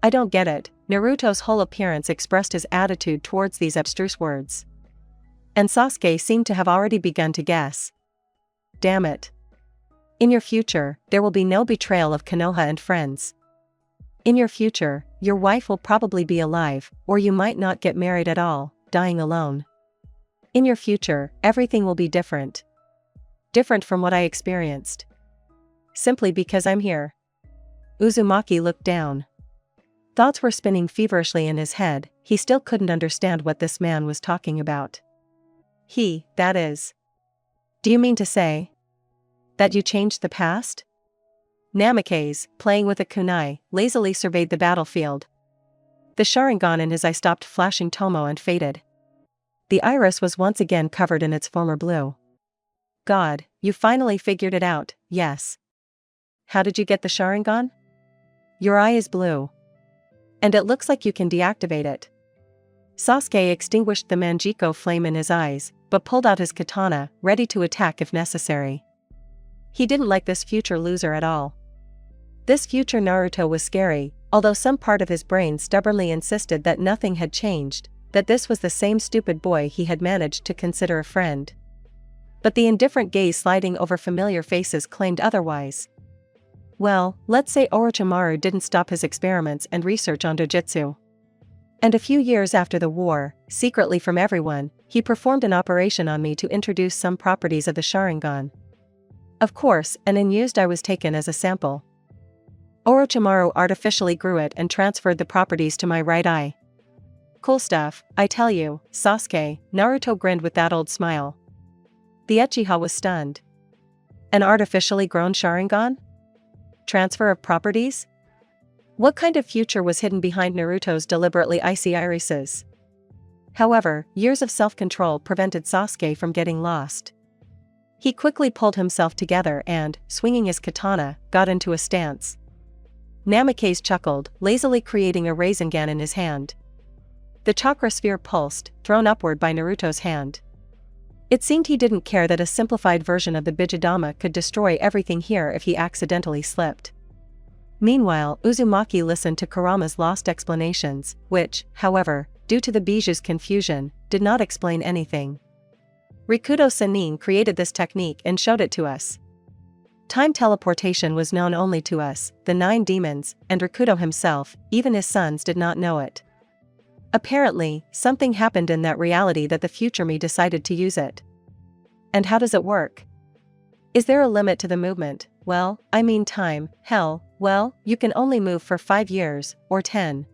[SPEAKER 2] I don't get it. Naruto's whole appearance expressed his attitude towards these abstruse words. And Sasuke seemed to have already begun to guess. Damn it. In your future, there will be no betrayal of Konoha and friends. In your future, your wife will probably be alive, or you might not get married at all, dying alone. In your future, everything will be different. Different from what I experienced. Simply because I'm here. Uzumaki looked down. Thoughts were spinning feverishly in his head, he still couldn't understand what this man was talking about. That is. Do you mean to say that you changed the past? Namikaze, playing with a kunai, lazily surveyed the battlefield. The Sharingan in his eye stopped flashing Tomo and faded. The iris was once again covered in its former blue. God, you finally figured it out, yes. How did you get the Sharingan? Your eye is blue. And it looks like you can deactivate it. Sasuke extinguished the Manjiko flame in his eyes, but pulled out his katana, ready to attack if necessary. He didn't like this future loser at all. This future Naruto was scary, although some part of his brain stubbornly insisted that nothing had changed, that this was the same stupid boy he had managed to consider a friend. But the indifferent gaze sliding over familiar faces claimed otherwise. Well, let's say Orochimaru didn't stop his experiments and research on dojutsu. And a few years after the war, secretly from everyone, he performed an operation on me to introduce some properties of the Sharingan. Of course, and unused I was taken as a sample. Orochimaru artificially grew it and transferred the properties to my right eye. Cool stuff, I tell you, Sasuke, Naruto grinned with that old smile. The Uchiha was stunned. An artificially grown Sharingan? Transfer of properties? What kind of future was hidden behind Naruto's deliberately icy irises? However, years of self-control prevented Sasuke from getting lost. He quickly pulled himself together and, swinging his katana, got into a stance. Namikaze chuckled, lazily creating a Rasengan in his hand. The chakra sphere pulsed, thrown upward by Naruto's hand. It seemed he didn't care that a simplified version of the Bijidama could destroy everything here if he accidentally slipped. Meanwhile, Uzumaki listened to Kurama's lost explanations, which, however, due to the Biju's confusion, did not explain anything. Rikudo Sanin created this technique and showed it to us. Time teleportation was known only to us, the 9 demons, and Rikudo himself, even his sons did not know it. Apparently, something happened in that reality that the future me decided to use it. And how does it work? Is there a limit to the movement? Well, time, hell, well, you can only move for 5 years, or 10.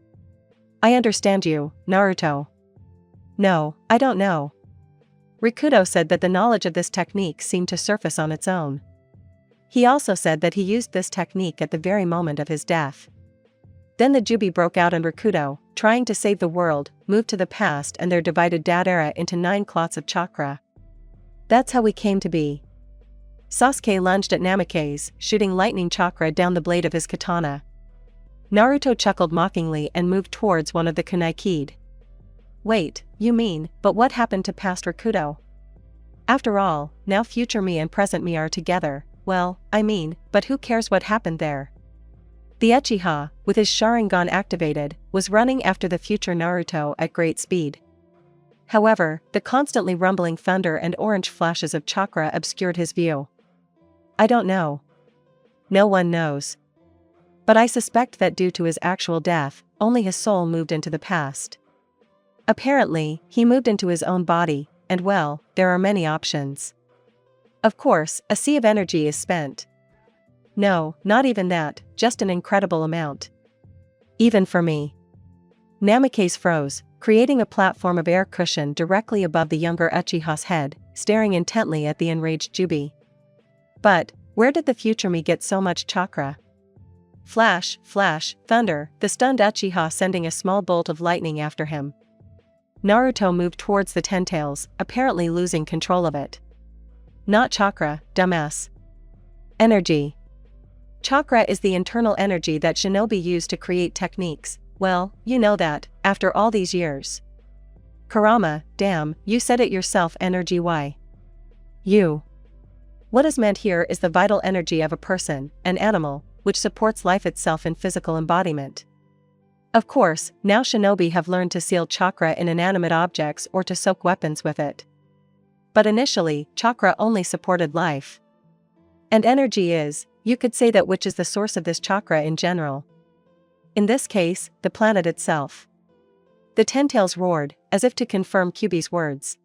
[SPEAKER 2] I understand you, Naruto. No, I don't know. Rikudo said that the knowledge of this technique seemed to surface on its own. He also said that he used this technique at the very moment of his death. Then the Jubi broke out and Rikudo, trying to save the world, moved to the past and there divided Dadera into 9 clots of chakra. That's how we came to be. Sasuke lunged at Namikaze, shooting lightning chakra down the blade of his katana. Naruto chuckled mockingly and moved towards one of the kunai keyed. Wait, you mean, but what happened to past Rikudo? After all, now future me and present me are together, well, but who cares what happened there? The Uchiha, with his Sharingan activated, was running after the future Naruto at great speed. However, the constantly rumbling thunder and orange flashes of chakra obscured his view. I don't know. No one knows. But I suspect that due to his actual death, only his soul moved into the past. Apparently, he moved into his own body, and well, there are many options. Of course, a sea of energy is spent. No, not even that, just an incredible amount. Even for me. Namikaze froze, creating a platform of air cushion directly above the younger Uchiha's head, staring intently at the enraged Jubi. But, Where did the future me get so much chakra? Flash, flash, thunder, the stunned Uchiha sending a small bolt of lightning after him. Naruto moved towards the Ten-Tails, apparently losing control of it. Not chakra, dumbass. Energy. Chakra is the internal energy that shinobi use to create techniques. Well, you know that, after all these years. Kurama, damn, you said it yourself. Energy. Why? You. What is meant here is the vital energy of a person, an animal, which supports life itself in physical embodiment. Of course, now shinobi have learned to seal chakra in inanimate objects or to soak weapons with it. But initially, chakra only supported life. And energy is, you could say that, which is the source of this chakra in general. In this case, the planet itself. The Ten-Tails roared, as if to confirm Kyuubi's words.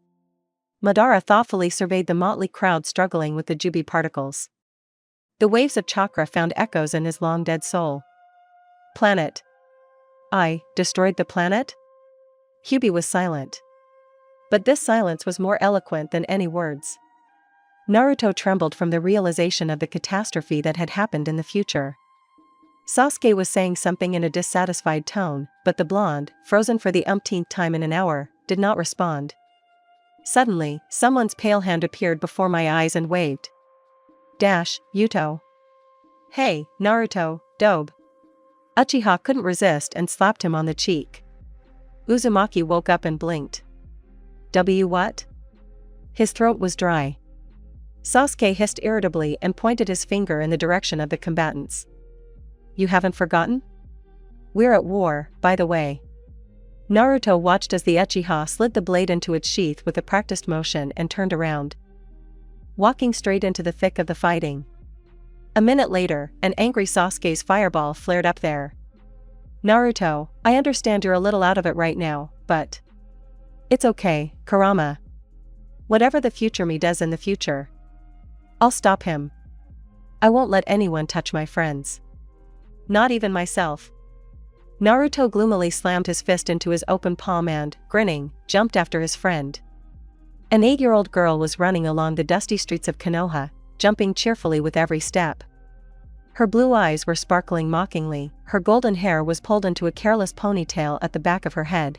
[SPEAKER 2] Madara thoughtfully surveyed the motley crowd struggling with the Jubi particles. The waves of chakra found echoes in his long-dead soul. Planet. I destroyed the planet? Kyuubi was silent. But this silence was more eloquent than any words. Naruto trembled from the realization of the catastrophe that had happened in the future. Sasuke was saying something in a dissatisfied tone, but the blonde, frozen for the umpteenth time in an hour, did not respond. Suddenly, someone's pale hand appeared before my eyes and waved. Yuto. Hey, Naruto, dobe. Uchiha couldn't resist and slapped him on the cheek. Uzumaki woke up and blinked. What? His throat was dry. Sasuke hissed irritably and pointed his finger in the direction of the combatants. You haven't forgotten? We're at war, by the way. Naruto watched as the Uchiha slid the blade into its sheath with a practiced motion and turned around, walking straight into the thick of the fighting. A minute later, an angry Sasuke's fireball flared up there. Naruto, I understand you're a little out of it right now, but it's okay, Kurama. Whatever the future me does in the future, I'll stop him. I won't let anyone touch my friends. Not even myself. Naruto gloomily slammed his fist into his open palm and, grinning, jumped after his friend. An 8-year-old girl was running along the dusty streets of Konoha, jumping cheerfully with every step. Her blue eyes were sparkling mockingly, her golden hair was pulled into a careless ponytail at the back of her head.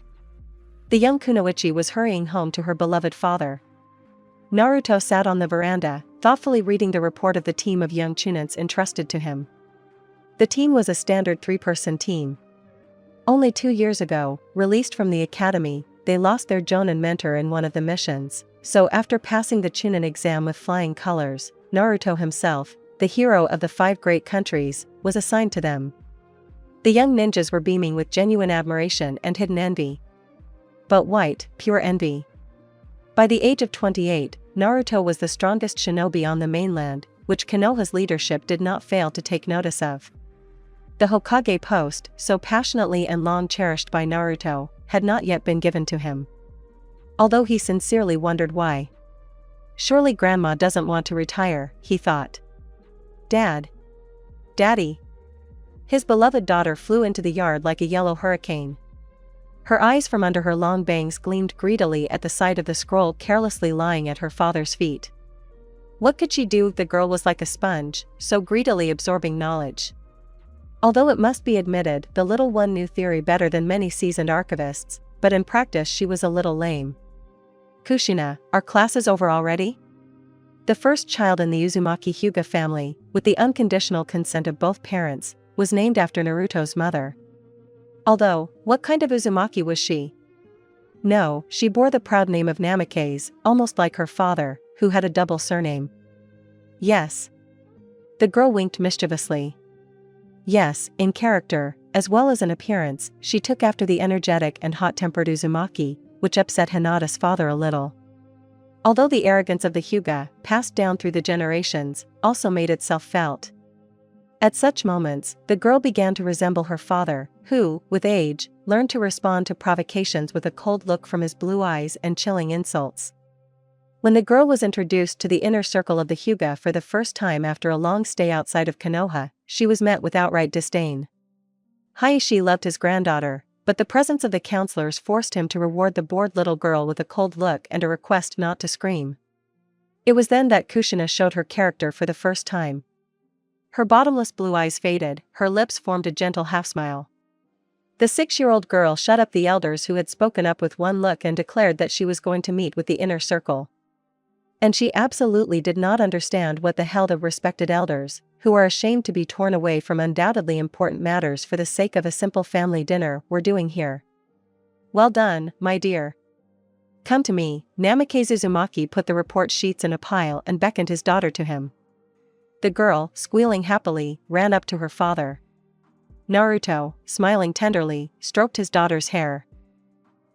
[SPEAKER 2] The young kunoichi was hurrying home to her beloved father. Naruto sat on the veranda, thoughtfully reading the report of the team of young chunins entrusted to him. The team was a standard 3-person team. Only 2 years ago, released from the academy, they lost their Jonin mentor in one of the missions, so after passing the Chunin exam with flying colors, Naruto himself, the hero of the 5 great countries, was assigned to them. The young ninjas were beaming with genuine admiration and hidden envy. But white, pure envy. By the age of 28, Naruto was the strongest shinobi on the mainland, which Konoha's leadership did not fail to take notice of. The Hokage post, so passionately and long cherished by Naruto, had not yet been given to him. Although he sincerely wondered why. Surely grandma doesn't want to retire, he thought. Dad. Daddy. His beloved daughter flew into the yard like a yellow hurricane. Her eyes from under her long bangs gleamed greedily at the sight of the scroll carelessly lying at her father's feet. What could she do? The girl was like a sponge, so greedily absorbing knowledge. Although it must be admitted, the little one knew theory better than many seasoned archivists, but in practice she was a little lame. Kushina, are classes over already? The first child in the Uzumaki Hyuga family, with the unconditional consent of both parents, was named after Naruto's mother. Although, what kind of Uzumaki was she? No, she bore the proud name of Namikaze, almost like her father, who had a double surname. Yes. The girl winked mischievously. Yes, in character, as well as in appearance, she took after the energetic and hot-tempered Uzumaki, which upset Hinata's father a little. Although the arrogance of the Hyuga, passed down through the generations, also made itself felt. At such moments, the girl began to resemble her father, who, with age, learned to respond to provocations with a cold look from his blue eyes and chilling insults. When the girl was introduced to the inner circle of the Hyuga for the first time after a long stay outside of Konoha, she was met with outright disdain. Hayashi loved his granddaughter, but the presence of the counselors forced him to reward the bored little girl with a cold look and a request not to scream. It was then that Kushina showed her character for the first time. Her bottomless blue eyes faded, her lips formed a gentle half-smile. The 6-year-old girl shut up the elders who had spoken up with one look and declared that she was going to meet with the inner circle. And she absolutely did not understand what the hell the respected elders, who are ashamed to be torn away from undoubtedly important matters for the sake of a simple family dinner, were doing here. Well done, my dear. Come to me. Namikaze Uzumaki put the report sheets in a pile and beckoned his daughter to him. The girl, squealing happily, ran up to her father. Naruto, smiling tenderly, stroked his daughter's hair.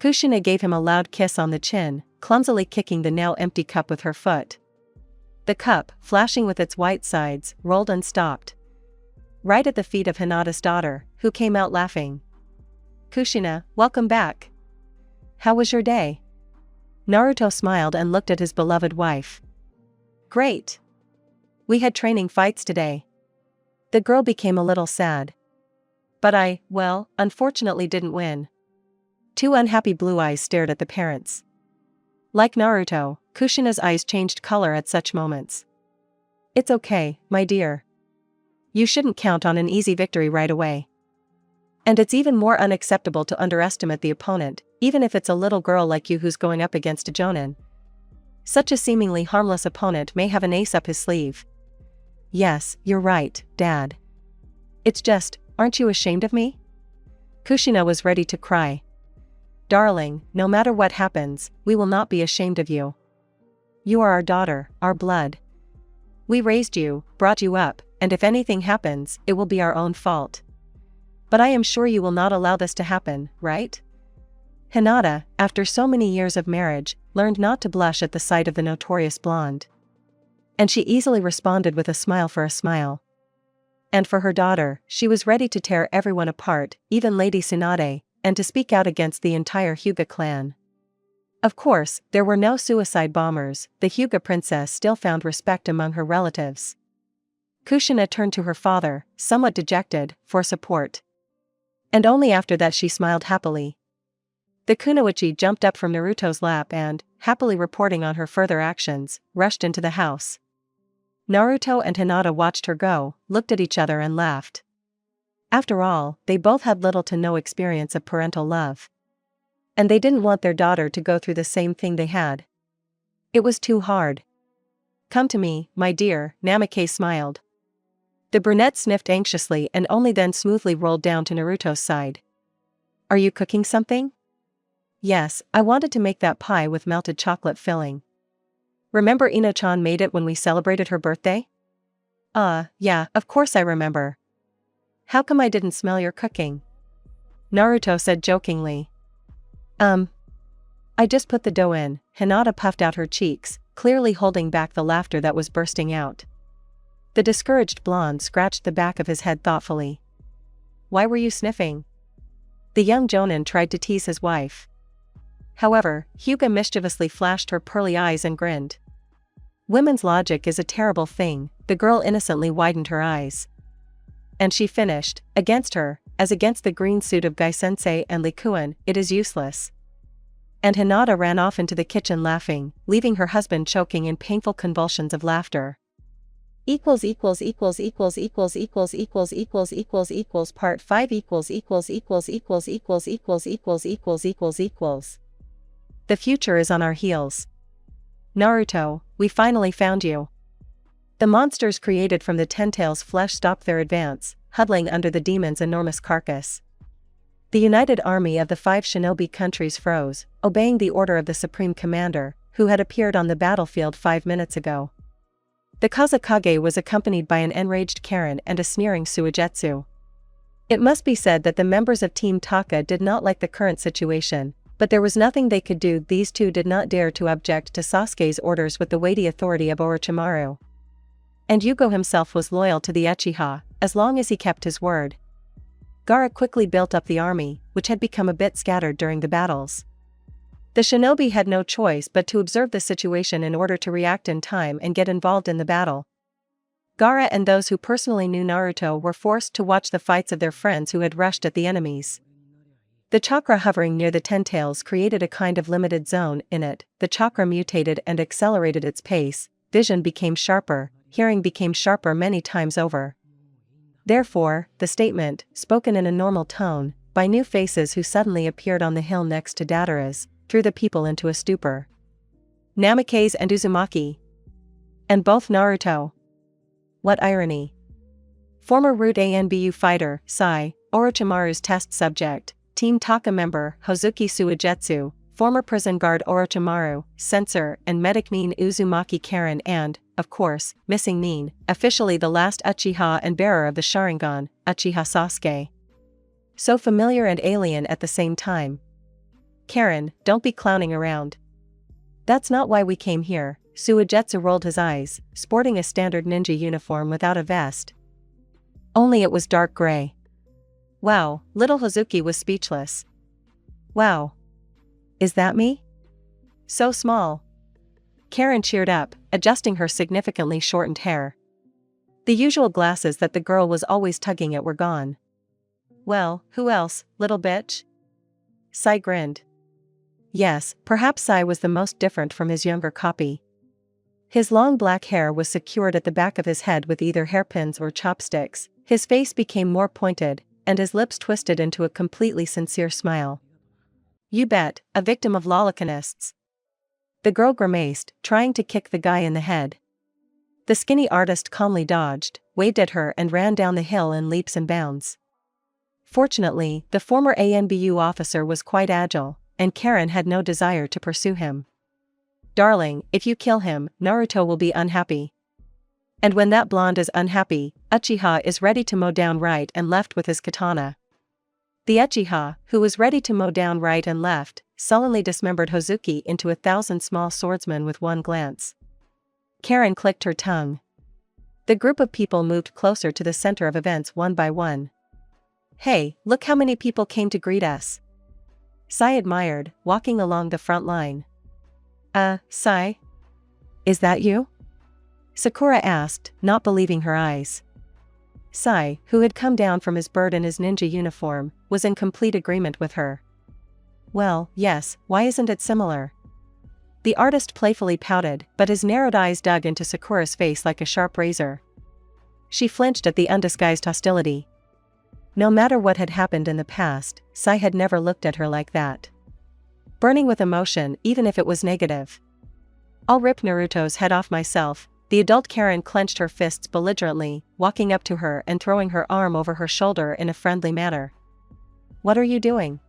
[SPEAKER 2] Kushina gave him a loud kiss on the chin, clumsily kicking the now empty cup with her foot. The cup, flashing with its white sides, rolled and stopped. Right at the feet of Hinata's daughter, who came out laughing. Kushina, welcome back. How was your day? Naruto smiled and looked at his beloved wife. Great. We had training fights today. The girl became a little sad. But unfortunately didn't win. 2 unhappy blue eyes stared at the parents. Like Naruto, Kushina's eyes changed color at such moments. It's okay, my dear. You shouldn't count on an easy victory right away. And it's even more unacceptable to underestimate the opponent, even if it's a little girl like you who's going up against a jonin. Such a seemingly harmless opponent may have an ace up his sleeve. Yes, you're right, Dad. It's just, aren't you ashamed of me? Kushina was ready to cry. Darling, no matter what happens, we will not be ashamed of you. You are our daughter, our blood. We raised you, brought you up, and if anything happens, it will be our own fault. But I am sure you will not allow this to happen, right? Hinata, after so many years of marriage, learned not to blush at the sight of the notorious blonde. And she easily responded with a smile for a smile. And for her daughter, she was ready to tear everyone apart, even Lady Tsunade, and to speak out against the entire Hyuga clan. Of course, there were no suicide bombers, the Hyuga princess still found respect among her relatives. Kushina turned to her father, somewhat dejected, for support. And only after that she smiled happily. The kunoichi jumped up from Naruto's lap and, happily reporting on her further actions, rushed into the house. Naruto and Hinata watched her go, looked at each other and laughed. After all, they both had little to no experience of parental love. And they didn't want their daughter to go through the same thing they had. It was too hard. Come to me, my dear, Namikaze smiled. The brunette sniffed anxiously and only then smoothly rolled down to Naruto's side. Are you cooking something? Yes, I wanted to make that pie with melted chocolate filling. Remember Ino-chan made it when we celebrated her birthday? Yeah, of course I remember. How come I didn't smell your cooking? Naruto said jokingly. I just put the dough in. Hinata puffed out her cheeks, clearly holding back the laughter that was bursting out. The discouraged blonde scratched the back of his head thoughtfully. Why were you sniffing? The young jonin tried to tease his wife. However, Hyuga mischievously flashed her pearly eyes and grinned. Women's logic is a terrible thing, the girl innocently widened her eyes. And she finished, against her, as against the green suit of Gai-sensei and Likuan, it is useless. And Hinata ran off into the kitchen laughing, leaving her husband choking in painful convulsions of laughter. Part 5 The future is on our heels. Naruto, we finally found you. The monsters created from the Ten-Tails' flesh stopped their advance, huddling under the demon's enormous carcass. The united army of the 5 shinobi countries froze, obeying the order of the supreme commander, who had appeared on the battlefield 5 minutes ago. The Kazekage was accompanied by an enraged Karin and a sneering Suigetsu. It must be said that the members of Team Taka did not like the current situation, but there was nothing they could do. These two did not dare to object to Sasuke's orders with the weighty authority of Orochimaru. And Yugo himself was loyal to the Uchiha, as long as he kept his word. Gaara quickly built up the army, which had become a bit scattered during the battles. The shinobi had no choice but to observe the situation in order to react in time and get involved in the battle. Gaara and those who personally knew Naruto were forced to watch the fights of their friends who had rushed at the enemies. The chakra hovering near the Ten-Tails created a kind of limited zone in it. The chakra mutated and accelerated its pace, vision became sharper, hearing became sharper many times over. Therefore, the statement, spoken in a normal tone, by new faces who suddenly appeared on the hill next to Datara's, threw the people into a stupor. Namikaze and Uzumaki. And both Naruto. What irony. Former Root ANBU fighter, Sai, Orochimaru's test subject, Team Taka member, Hozuki Suigetsu, former prison guard Orochimaru, censor and medic Nin Uzumaki Karin and, of course, missing Nin, officially the last Uchiha and bearer of the Sharingan, Uchiha Sasuke. So familiar and alien at the same time. Karin, don't be clowning around. That's not why we came here. Suigetsu rolled his eyes, sporting a standard ninja uniform without a vest. Only it was dark gray. Wow, little Hozuki was speechless. Wow. Is that me? So small. Karin cheered up, adjusting her significantly shortened hair. The usual glasses that the girl was always tugging at were gone. Well, who else, little bitch? Sai grinned. Yes, perhaps Sai was the most different from his younger copy. His long black hair was secured at the back of his head with either hairpins or chopsticks, his face became more pointed, and his lips twisted into a completely sincere smile. You bet, a victim of lolliconists. The girl grimaced, trying to kick the guy in the head. The skinny artist calmly dodged, waved at her and ran down the hill in leaps and bounds. Fortunately, the former ANBU officer was quite agile, and Karin had no desire to pursue him. Darling, if you kill him, Naruto will be unhappy. And when that blonde is unhappy, Uchiha is ready to mow down right and left with his katana. The Uchiha, who was ready to mow down right and left, sullenly dismembered Hozuki into 1,000 small swordsmen with one glance. Karin clicked her tongue. The group of people moved closer to the center of events one by one. Hey, look how many people came to greet us. Sai admired, walking along the front line. Sai? Is that you? Sakura asked, not believing her eyes. Sai, who had come down from his bird in his ninja uniform, was in complete agreement with her. Well, yes, why isn't it similar? The artist playfully pouted, but his narrowed eyes dug into Sakura's face like a sharp razor. She flinched at the undisguised hostility. No matter what had happened in the past, Sai had never looked at her like that. Burning with emotion, even if it was negative. I'll rip Naruto's head off myself. The adult Karin clenched her fists belligerently, walking up to her and throwing her arm over her shoulder in a friendly manner. What are you doing?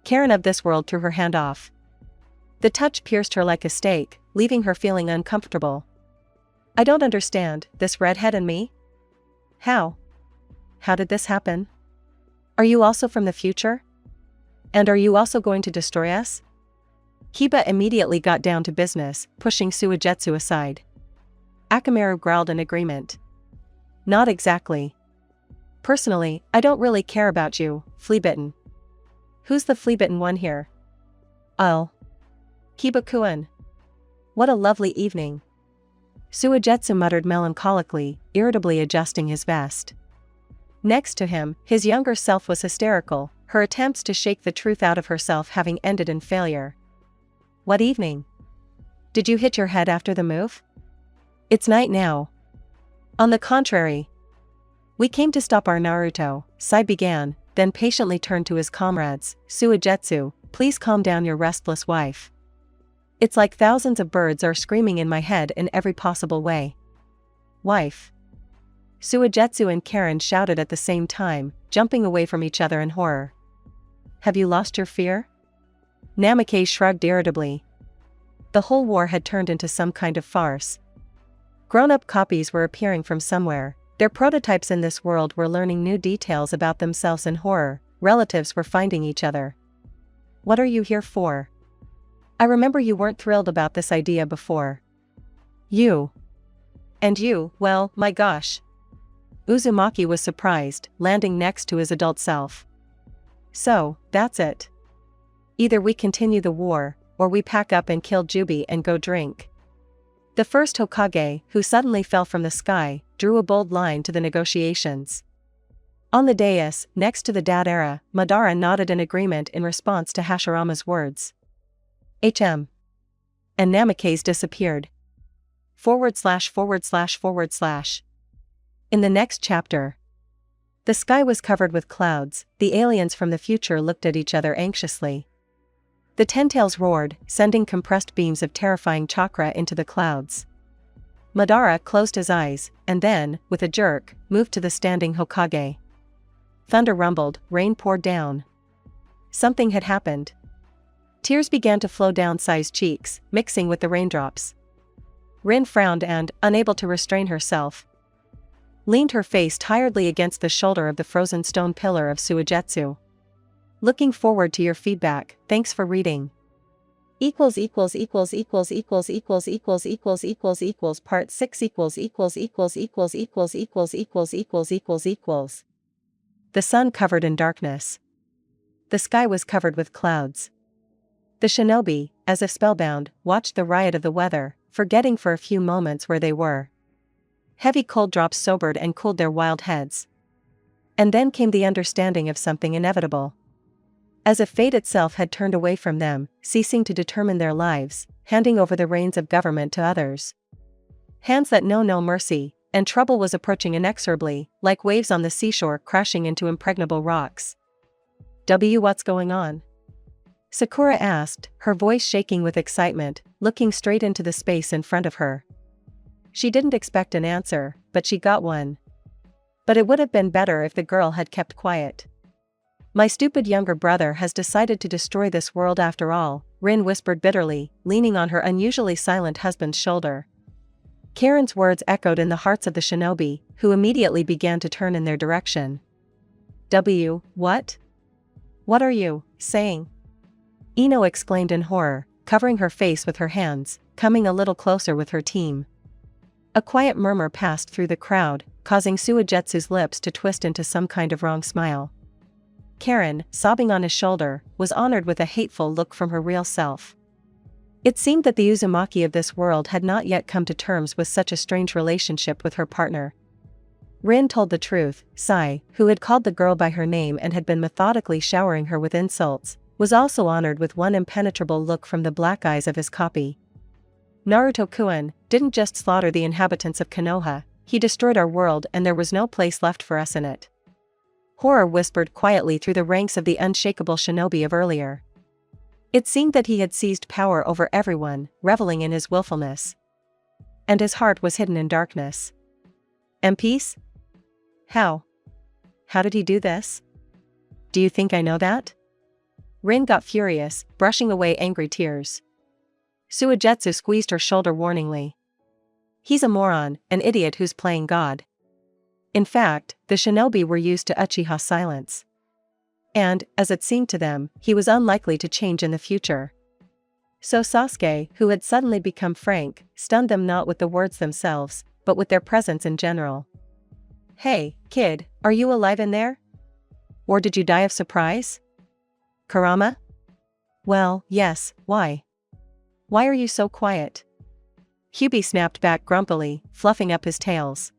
[SPEAKER 2] Karin of this world threw her hand off. The touch pierced her like a stake, leaving her feeling uncomfortable. I don't understand, this redhead and me? How? How did this happen? Are you also from the future? And are you also going to destroy us? Kiba immediately got down to business, pushing Suigetsu aside. Akamaru growled in agreement. Not exactly. Personally, I don't really care about you, flea-bitten. Who's the flea-bitten one here? I'll. Kiba-kun. What a lovely evening. Suigetsu muttered melancholically, irritably adjusting his vest. Next to him, his younger self was hysterical, her attempts to shake the truth out of herself having ended in failure. What evening? Did you hit your head after the move? It's night now. On the contrary. We came to stop our Naruto, Sai began, then patiently turned to his comrades. Suigetsu, please calm down your restless wife. It's like thousands of birds are screaming in my head in every possible way. Wife. Suigetsu and Karin shouted at the same time, jumping away from each other in horror. Have you lost your fear? Namikaze shrugged irritably. The whole war had turned into some kind of farce. Grown-up copies were appearing from somewhere, their prototypes in this world were learning new details about themselves in horror, relatives were finding each other. What are you here for? I remember you weren't thrilled about this idea before. You. And you, well, my gosh. Uzumaki was surprised, landing next to his adult self. So, that's it. Either we continue the war, or we pack up and kill Jubi and go drink. The first Hokage, who suddenly fell from the sky, drew a bold line to the negotiations. On the dais, next to the Dadara, Madara nodded in agreement in response to Hashirama's words. And Namikaze disappeared. //////. In the next chapter. The sky was covered with clouds, the aliens from the future looked at each other anxiously. The Ten-Tails roared, sending compressed beams of terrifying chakra into the clouds. Madara closed his eyes, and then, with a jerk, moved to the standing Hokage. Thunder rumbled, rain poured down. Something had happened. Tears began to flow down Sai's cheeks, mixing with the raindrops. Rin frowned and, unable to restrain herself, leaned her face tiredly against the shoulder of the frozen stone pillar of Suigetsu. Looking forward to your feedback, thanks for reading. Part 6 The sun covered in darkness. The sky was covered with clouds. The shinobi, as if spellbound, watched the riot of the weather, forgetting for a few moments where they were. Heavy cold drops sobered and cooled their wild heads. And then came the understanding of something inevitable. As if fate itself had turned away from them, ceasing to determine their lives, handing over the reins of government to others. Hands that know no mercy, and trouble was approaching inexorably, like waves on the seashore crashing into impregnable rocks. What's going on? Sakura asked, her voice shaking with excitement, looking straight into the space in front of her. She didn't expect an answer, but she got one. But it would have been better if the girl had kept quiet. My stupid younger brother has decided to destroy this world after all, Rin whispered bitterly, leaning on her unusually silent husband's shoulder. Karin's words echoed in the hearts of the shinobi, who immediately began to turn in their direction. What? What are you saying? Ino exclaimed in horror, covering her face with her hands, coming a little closer with her team. A quiet murmur passed through the crowd, causing Suigetsu's lips to twist into some kind of wrong smile. Karin, sobbing on his shoulder, was honored with a hateful look from her real self. It seemed that the Uzumaki of this world had not yet come to terms with such a strange relationship with her partner. Rin told the truth. Sai, who had called the girl by her name and had been methodically showering her with insults, was also honored with one impenetrable look from the black eyes of his copy. Naruto-kun didn't just slaughter the inhabitants of Konoha, he destroyed our world and there was no place left for us in it. Horror whispered quietly through the ranks of the unshakable shinobi of earlier. It seemed that he had seized power over everyone, reveling in his willfulness. And his heart was hidden in darkness. Peace? How? How did he do this? Do you think I know that? Rin got furious, brushing away angry tears. Suigetsu squeezed her shoulder warningly. He's a moron, an idiot who's playing God. In fact, the shinobi were used to Uchiha silence. And, as it seemed to them, he was unlikely to change in the future. So Sasuke, who had suddenly become frank, stunned them not with the words themselves, but with their presence in general. Hey, kid, are you alive in there? Or did you die of surprise? Kurama? Well, yes, why? Why are you so quiet? Kyuubi snapped back grumpily, fluffing up his tails.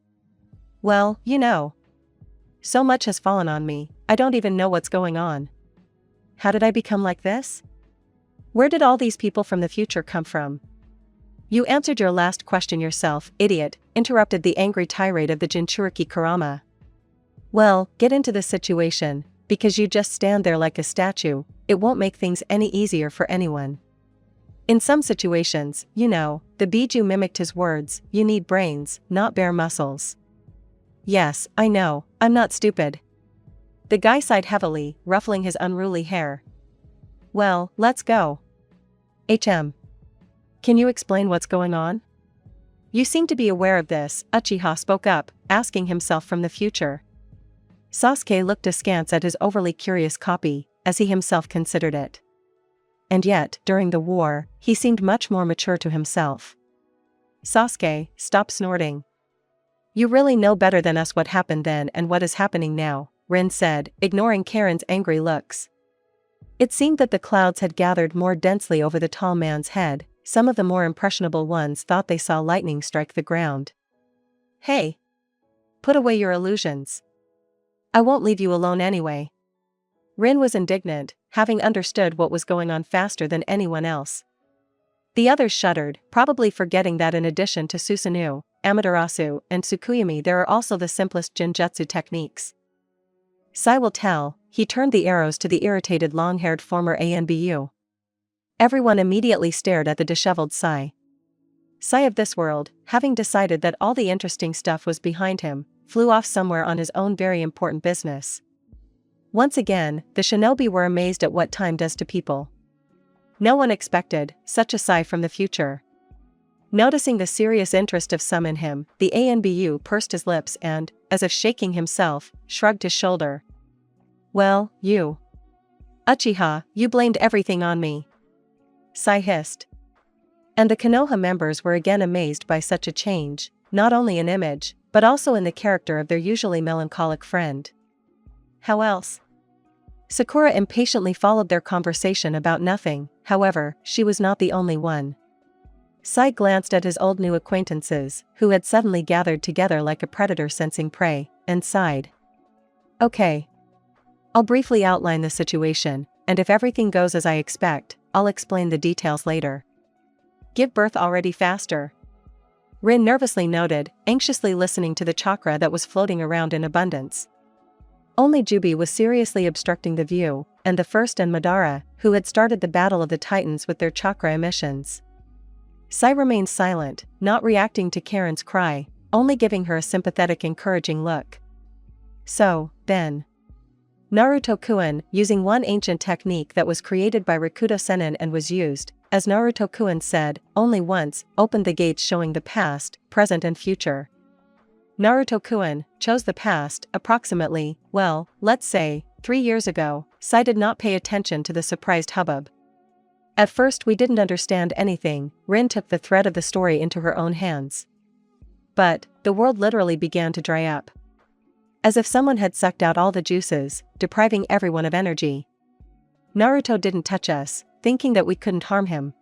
[SPEAKER 2] Well, you know. So much has fallen on me, I don't even know what's going on. How did I become like this? Where did all these people from the future come from? You answered your last question yourself, idiot, interrupted the angry tirade of the Jinchuriki Kurama. Well, get into the situation, because you just stand there like a statue, it won't make things any easier for anyone. In some situations, you know, the Biju mimicked his words, you need brains, not bare muscles. Yes, I know, I'm not stupid. The guy sighed heavily, ruffling his unruly hair. Well, let's go. Can you explain what's going on? You seem to be aware of this, Uchiha spoke up, asking himself from the future. Sasuke looked askance at his overly curious copy, as he himself considered it. And yet, during the war, he seemed much more mature to himself. Sasuke, stop snorting. You really know better than us what happened then and what is happening now, Rin said, ignoring Karin's angry looks. It seemed that the clouds had gathered more densely over the tall man's head, some of the more impressionable ones thought they saw lightning strike the ground. Hey! Put away your illusions. I won't leave you alone anyway. Rin was indignant, having understood what was going on faster than anyone else. The others shuddered, probably forgetting that in addition to Susanoo, Amaterasu, and Tsukuyomi there are also the simplest Jinjutsu techniques. Sai will tell, he turned the arrows to the irritated long-haired former ANBU. Everyone immediately stared at the disheveled Sai. Sai of this world, having decided that all the interesting stuff was behind him, flew off somewhere on his own very important business. Once again, the shinobi were amazed at what time does to people. No one expected such a Sai from the future. Noticing the serious interest of some in him, the ANBU pursed his lips and, as if shaking himself, shrugged his shoulder. Well, you. Uchiha, you blamed everything on me. Sai hissed. And the Konoha members were again amazed by such a change, not only in image, but also in the character of their usually melancholic friend. How else? Sakura impatiently followed their conversation about nothing, however, she was not the only one. Sai glanced at his old new acquaintances, who had suddenly gathered together like a predator sensing prey, and sighed. Okay. I'll briefly outline the situation, and if everything goes as I expect, I'll explain the details later. Give birth already faster? Rin nervously noted, anxiously listening to the chakra that was floating around in abundance. Only Jubi was seriously obstructing the view, and the first and Madara, who had started the battle of the titans with their chakra emissions. Sai remained silent, not reacting to Karin's cry, only giving her a sympathetic encouraging look. So, then. Naruto-kun, using one ancient technique that was created by Rikudo Sennin and was used, as Naruto-kun said, only once, opened the gates showing the past, present and future. Naruto-kun chose the past, approximately, well, let's say, 3 years ago. Sai did not pay attention to the surprised hubbub. At first we didn't understand anything. Rin took the thread of the story into her own hands. But, the world literally began to dry up. As if someone had sucked out all the juices, depriving everyone of energy. Naruto didn't touch us, thinking that we couldn't harm him.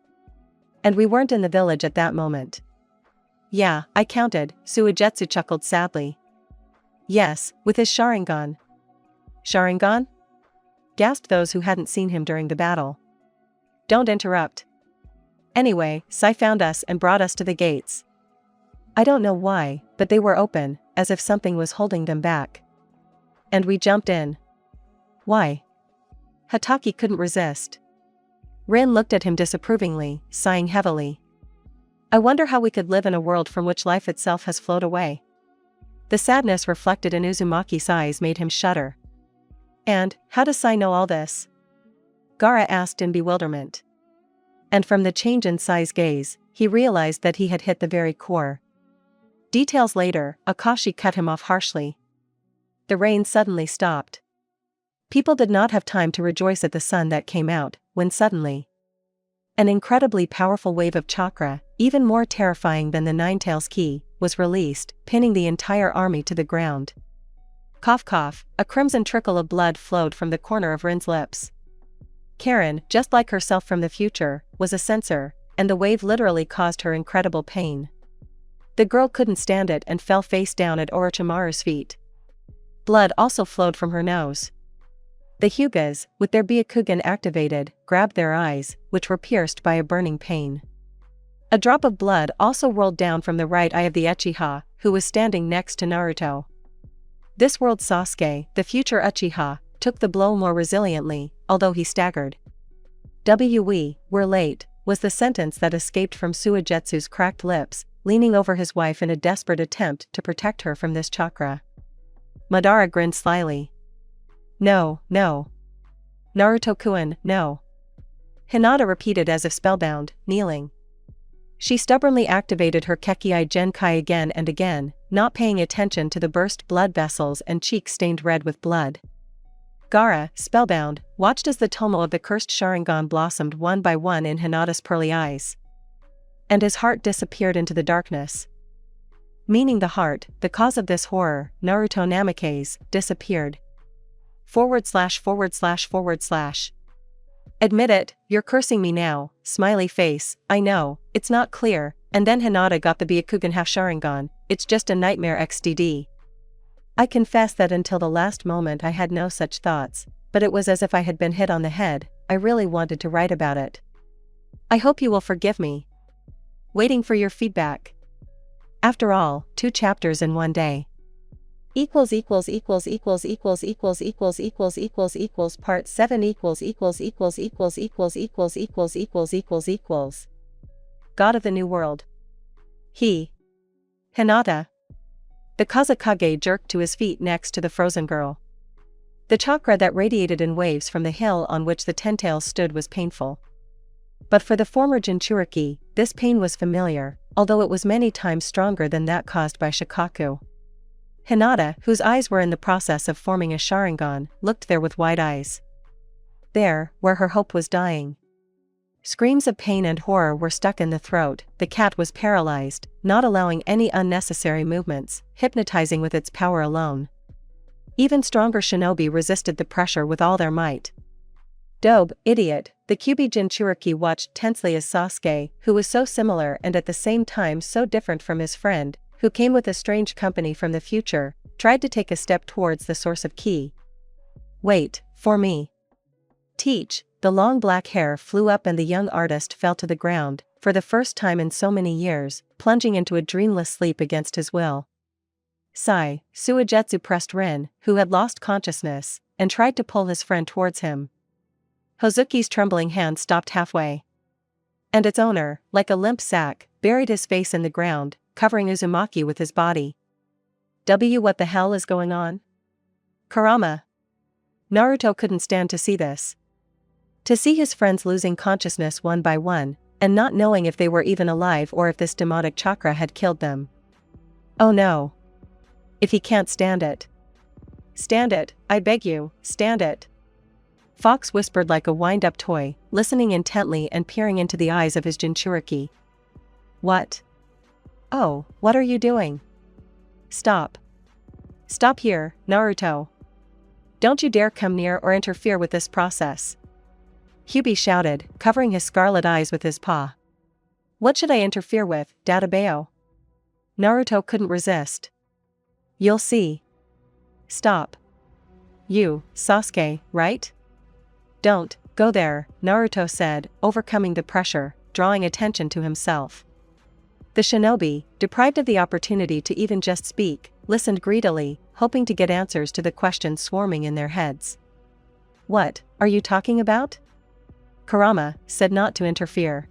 [SPEAKER 2] And we weren't in the village at that moment. Yeah, I counted, Suigetsu chuckled sadly. Yes, with his Sharingan. Sharingan? Gasped those who hadn't seen him during the battle. Don't interrupt. Anyway, Sai found us and brought us to the gates. I don't know why, but they were open, as if something was holding them back. And we jumped in. Why? Hataki couldn't resist. Rin looked at him disapprovingly, sighing heavily. I wonder how we could live in a world from which life itself has flowed away. The sadness reflected in Uzumaki's eyes made him shudder. And, how does Sai know all this? Gaara asked in bewilderment. And from the change in Sai's gaze, he realized that he had hit the very core. Details later, Akashi cut him off harshly. The rain suddenly stopped. People did not have time to rejoice at the sun that came out, when suddenly an incredibly powerful wave of chakra, even more terrifying than the Nine-Tails Ki, was released, pinning the entire army to the ground. Cough cough, a crimson trickle of blood flowed from the corner of Rin's lips. Karin, just like herself from the future, was a censor, and the wave literally caused her incredible pain. The girl couldn't stand it and fell face down at Orochimaru's feet. Blood also flowed from her nose. The Hyugas, with their Byakugan activated, grabbed their eyes, which were pierced by a burning pain. A drop of blood also rolled down from the right eye of the Uchiha, who was standing next to Naruto. This world Sasuke, the future Uchiha, took the blow more resiliently, although he staggered. We're late, was the sentence that escaped from Suigetsu's cracked lips, leaning over his wife in a desperate attempt to protect her from this chakra. Madara grinned slyly. No, no. Naruto-kun, no. Hinata repeated as if spellbound, kneeling. She stubbornly activated her Kekkei Genkai again and again, not paying attention to the burst blood vessels and cheeks stained red with blood. Gaara, spellbound, watched as the tomo of the cursed Sharingan blossomed one by one in Hinata's pearly eyes. And his heart disappeared into the darkness. Meaning the heart, the cause of this horror, Naruto Namake's, disappeared. /////. Admit it, you're cursing me now, smiley face, I know, it's not clear, and then Hinata got the Byakugan half Sharingan, it's just a nightmare XDD. I confess that until the last moment I had no such thoughts, but it was as if I had been hit on the head, I really wanted to write about it. I hope you will forgive me. Waiting for your feedback. After all, 2 chapters in one day. Part 7 God of the New World. He. Hinata. The Kazakage jerked to his feet next to the frozen girl. The chakra that radiated in waves from the hill on which the Tentails stood was painful. But for the former Jinchuriki, this pain was familiar, although it was many times stronger than that caused by Shikaku. Hinata, whose eyes were in the process of forming a Sharingan, looked there with wide eyes. There, where her hope was dying. Screams of pain and horror were stuck in the throat, the cat was paralyzed, not allowing any unnecessary movements, hypnotizing with its power alone. Even stronger shinobi resisted the pressure with all their might. Dobe, idiot, the Kyuubi Jinchuriki watched tensely as Sasuke, who was so similar and at the same time so different from his friend, who came with a strange company from the future, tried to take a step towards the source of ki. Wait, for me. Teach. The long black hair flew up and the young artist fell to the ground, for the first time in so many years, plunging into a dreamless sleep against his will. Sai, Suigetsu pressed Rin, who had lost consciousness, and tried to pull his friend towards him. Hozuki's trembling hand stopped halfway. And its owner, like a limp sack, buried his face in the ground, covering Uzumaki with his body. What the hell is going on? Kurama. Naruto couldn't stand to see this. To see his friends losing consciousness one by one, and not knowing if they were even alive or if this demonic chakra had killed them. Oh no. If he can't stand it. Stand it, I beg you, stand it. Fox whispered like a wind-up toy, listening intently and peering into the eyes of his Jinchuriki. What? Oh, what are you doing? Stop. Stop here, Naruto. Don't you dare come near or interfere with this process. Kyuubi shouted, covering his scarlet eyes with his paw. What should I interfere with, Databeo? Naruto couldn't resist. You'll see. Stop. You, Sasuke, right? Don't go there, Naruto said, overcoming the pressure, drawing attention to himself. The shinobi, deprived of the opportunity to even just speak, listened greedily, hoping to get answers to the questions swarming in their heads. What are you talking about? Kurama said not to interfere.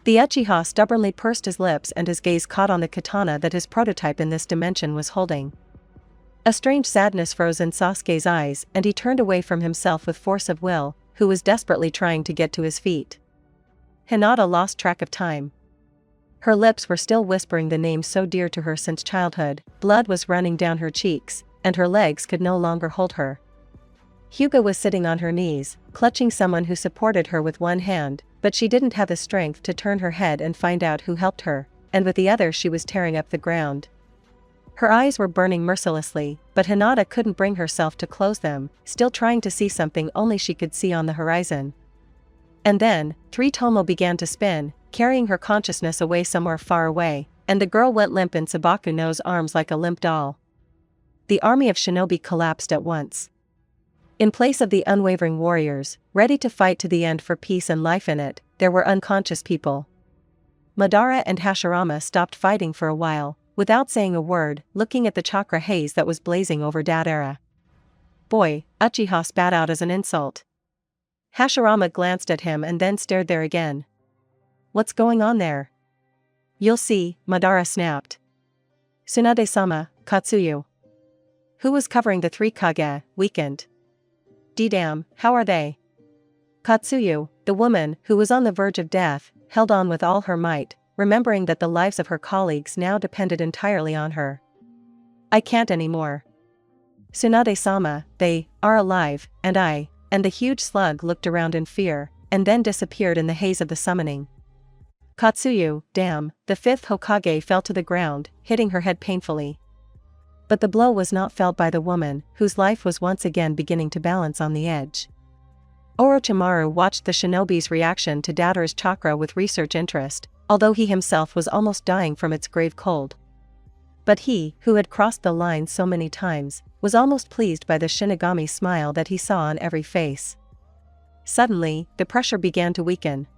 [SPEAKER 2] The Uchiha stubbornly pursed his lips and his gaze caught on the katana that his prototype in this dimension was holding. A strange sadness froze in Sasuke's eyes and he turned away from himself with force of will, who was desperately trying to get to his feet. Hinata lost track of time. Her lips were still whispering the name so dear to her since childhood, blood was running down her cheeks, and her legs could no longer hold her. Hyuga was sitting on her knees, clutching someone who supported her with one hand, but she didn't have the strength to turn her head and find out who helped her, and with the other she was tearing up the ground. Her eyes were burning mercilessly, but Hinata couldn't bring herself to close them, still trying to see something only she could see on the horizon. And then, 3 Tomo began to spin, carrying her consciousness away somewhere far away, and the girl went limp in Sabaku-no's arms like a limp doll. The army of shinobi collapsed at once. In place of the unwavering warriors, ready to fight to the end for peace and life in it, there were unconscious people. Madara and Hashirama stopped fighting for a while, without saying a word, looking at the chakra haze that was blazing over Dadera. Boy, Uchiha spat out as an insult. Hashirama glanced at him and then stared there again. What's going on there? You'll see, Madara snapped. Tsunade-sama, Katsuyu. Who was covering the 3 Kage, weakened. D-damn, how are they? Katsuyu, the woman, who was on the verge of death, held on with all her might, remembering that the lives of her colleagues now depended entirely on her. I can't anymore. Tsunade-sama, they are alive, and the huge slug looked around in fear, and then disappeared in the haze of the summoning. Katsuyu, damn, the 5th Hokage fell to the ground, hitting her head painfully. But the blow was not felt by the woman, whose life was once again beginning to balance on the edge. Orochimaru watched the shinobi's reaction to Dadera's chakra with research interest, although he himself was almost dying from its grave cold. But he, who had crossed the line so many times, was almost pleased by the Shinigami smile that he saw on every face. Suddenly, the pressure began to weaken.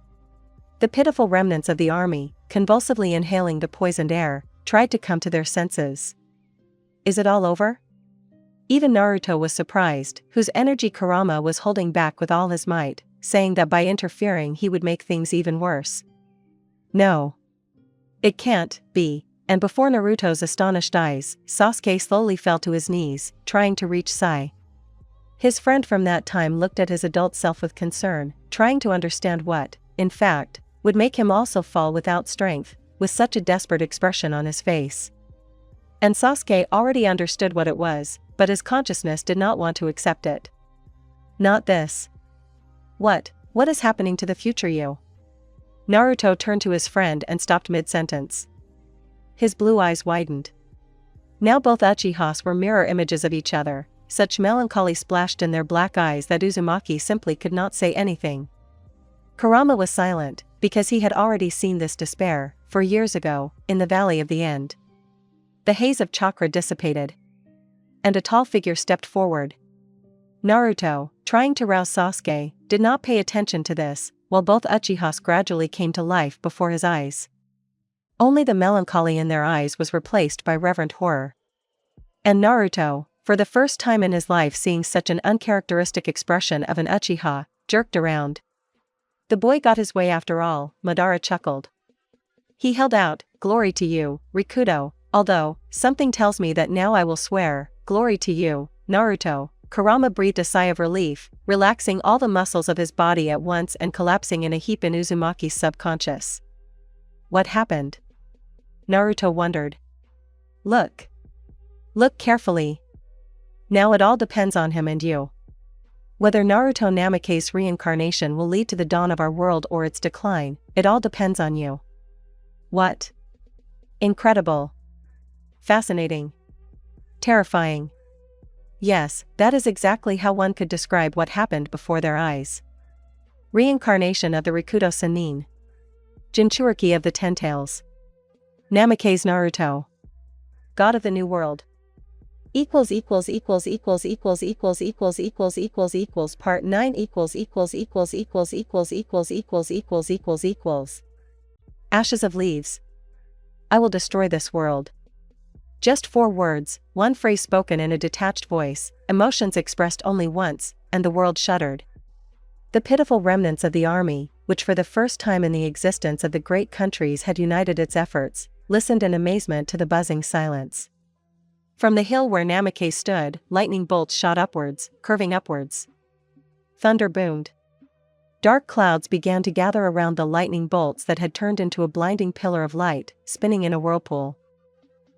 [SPEAKER 2] The pitiful remnants of the army, convulsively inhaling the poisoned air, tried to come to their senses. Is it all over? Even Naruto was surprised, whose energy Kurama was holding back with all his might, saying that by interfering he would make things even worse. No. It can't be, and before Naruto's astonished eyes, Sasuke slowly fell to his knees, trying to reach Sai. His friend from that time looked at his adult self with concern, trying to understand what, in fact, would make him also fall without strength, with such a desperate expression on his face. And Sasuke already understood what it was, but his consciousness did not want to accept it. Not this. What is happening to the future you? Naruto turned to his friend and stopped mid-sentence. His blue eyes widened. Now both Uchihas were mirror images of each other, such melancholy splashed in their black eyes that Uzumaki simply could not say anything. Kurama was silent, because he had already seen this despair, 4 years ago, in the Valley of the End. The haze of chakra dissipated, and a tall figure stepped forward. Naruto, trying to rouse Sasuke, did not pay attention to this, while both Uchihas gradually came to life before his eyes. Only the melancholy in their eyes was replaced by reverent horror. And Naruto, for the first time in his life seeing such an uncharacteristic expression of an Uchiha, jerked around. The boy got his way after all, Madara chuckled. He held out, "Glory to you, Rikudo, although, something tells me that now I will swear, glory to you, Naruto." Kurama breathed a sigh of relief, relaxing all the muscles of his body at once and collapsing in a heap in Uzumaki's subconscious. What happened? Naruto wondered. Look. Look carefully. Now it all depends on him and you. Whether Naruto Namake's reincarnation will lead to the dawn of our world or its decline, it all depends on you. What? Incredible. Fascinating. Terrifying. Yes, that is exactly how one could describe what happened before their eyes. Reincarnation of the Rikudo Sennin. Jinchuriki of the Ten Tails. Namake's Naruto. God of the New World. Part 9 Ashes of leaves. I will destroy this world. Just 4 words, one phrase spoken in a detached voice, emotions expressed only once, and the world shuddered. The pitiful remnants of the army, which for the first time in the existence of the great countries had united its efforts, listened in amazement to the buzzing silence. From the hill where Namake stood, lightning bolts shot upwards, curving upwards. Thunder boomed. Dark clouds began to gather around the lightning bolts that had turned into a blinding pillar of light, spinning in a whirlpool.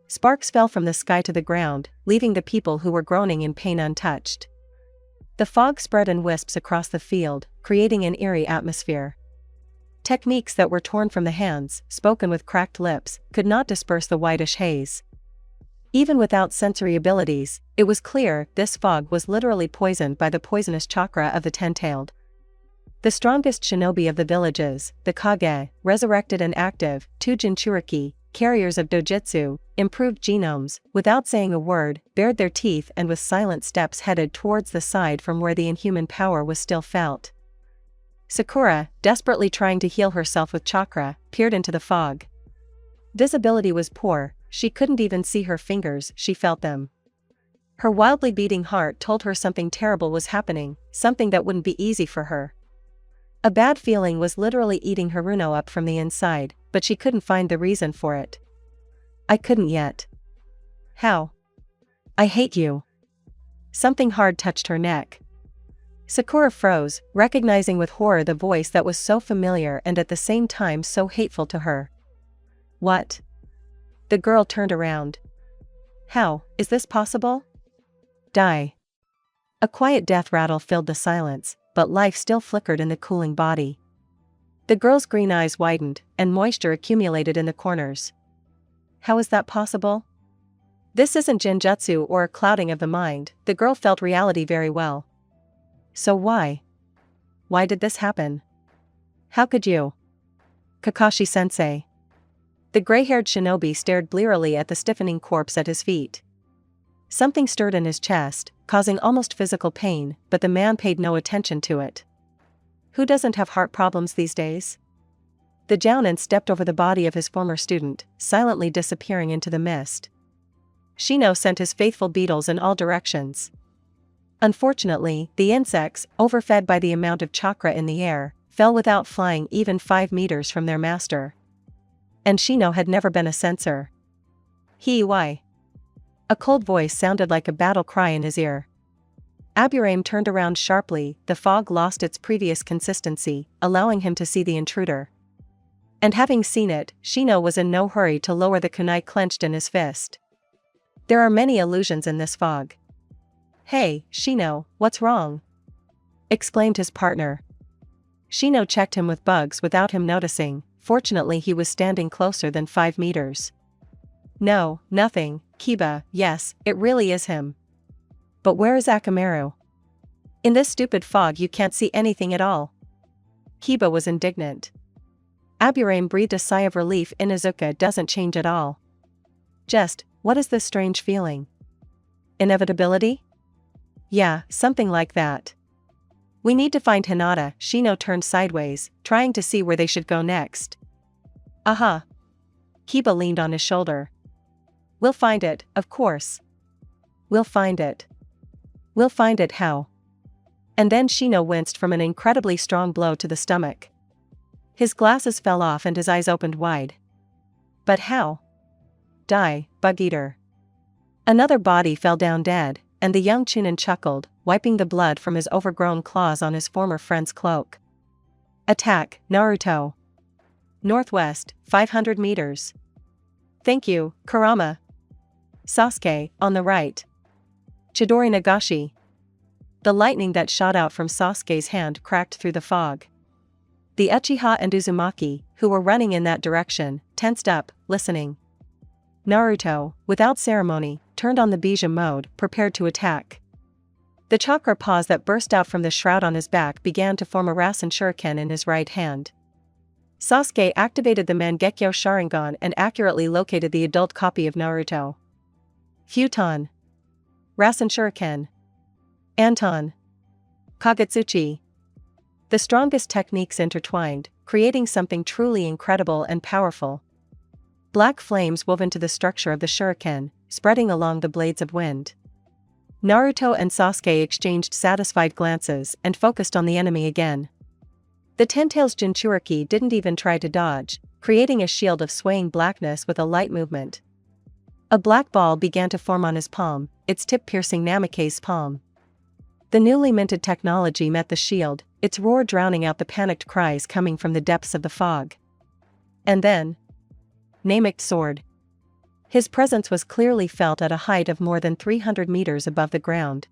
[SPEAKER 2] Sparks fell from the sky to the ground, leaving the people who were groaning in pain untouched. The fog spread in wisps across the field, creating an eerie atmosphere. Techniques that were torn from the hands, spoken with cracked lips, could not disperse the whitish haze. Even without sensory abilities, it was clear this fog was literally poisoned by the poisonous chakra of the ten-tailed. The strongest shinobi of the villages, the Kage, resurrected and active, 2 Jinchuriki, carriers of dojutsu, improved genomes, without saying a word, bared their teeth and with silent steps headed towards the side from where the inhuman power was still felt. Sakura, desperately trying to heal herself with chakra, peered into the fog. Visibility was poor, she couldn't even see her fingers, she felt them. Her wildly beating heart told her something terrible was happening, something that wouldn't be easy for her. A bad feeling was literally eating Haruno up from the inside, but she couldn't find the reason for it. I couldn't yet. How? I hate you. Something hard touched her neck. Sakura froze, recognizing with horror the voice that was so familiar and at the same time so hateful to her. What? The girl turned around. How is this possible? Die. A quiet death rattle filled the silence, but life still flickered in the cooling body. The girl's green eyes widened, and moisture accumulated in the corners. How is that possible? This isn't genjutsu or a clouding of the mind, the girl felt reality very well. So why? Why did this happen? How could you? Kakashi-sensei. The gray-haired shinobi stared blearily at the stiffening corpse at his feet. Something stirred in his chest, causing almost physical pain, but the man paid no attention to it. Who doesn't have heart problems these days? The Jounin stepped over the body of his former student, silently disappearing into the mist. Shino sent his faithful beetles in all directions. Unfortunately, the insects, overfed by the amount of chakra in the air, fell without flying even 5 meters from their master. And Shino had never been a censor. Why? A cold voice sounded like a battle cry in his ear. Aburaim turned around sharply. The fog lost its previous consistency, allowing him to see the intruder. And having seen it, Shino was in no hurry to lower the kunai clenched in his fist. There are many illusions in this fog. Hey, Shino, what's wrong? Exclaimed his partner. Shino checked him with bugs without him noticing. Fortunately, he was standing closer than 5 meters. No, nothing, Kiba. Yes, it really is him. But where is Akamaru? In this stupid fog you can't see anything at all. Kiba was indignant. Aburaim breathed a sigh of relief. Inuzuka doesn't change at all. Just, what is this strange feeling? Inevitability? Yeah, something like that. We need to find Hinata. Shino turned sideways, trying to see where they should go next. Aha. Kiba leaned on his shoulder. We'll find it, of course. We'll find it. We'll find it how? And then Shino winced from an incredibly strong blow to the stomach. His glasses fell off and his eyes opened wide. But how? Die, bug-eater. Another body fell down dead, and the young Chunin chuckled, wiping the blood from his overgrown claws on his former friend's cloak. Attack, Naruto. Northwest, 500 meters. Thank you, Kurama. Sasuke, on the right. Chidori Nagashi. The lightning that shot out from Sasuke's hand cracked through the fog. The Uchiha and Uzumaki, who were running in that direction, tensed up, listening. Naruto, without ceremony, turned on the Bija mode, prepared to attack. The chakra paws that burst out from the shroud on his back began to form a Rasen Shuriken in his right hand. Sasuke activated the Mangekyo Sharingan and accurately located the adult copy of Naruto. Futon. Rasen Shuriken. Anton. Kagetsuchi. The strongest techniques intertwined, creating something truly incredible and powerful. Black flames wove into the structure of the shuriken, spreading along the blades of wind. Naruto and Sasuke exchanged satisfied glances and focused on the enemy again. The Ten-Tails Jinchuriki didn't even try to dodge, creating a shield of swaying blackness with a light movement. A black ball began to form on his palm, its tip piercing Namake's palm. The newly minted technology met the shield, its roar drowning out the panicked cries coming from the depths of the fog. And then, Namak's sword. His presence was clearly felt at a height of more than 300 meters above the ground.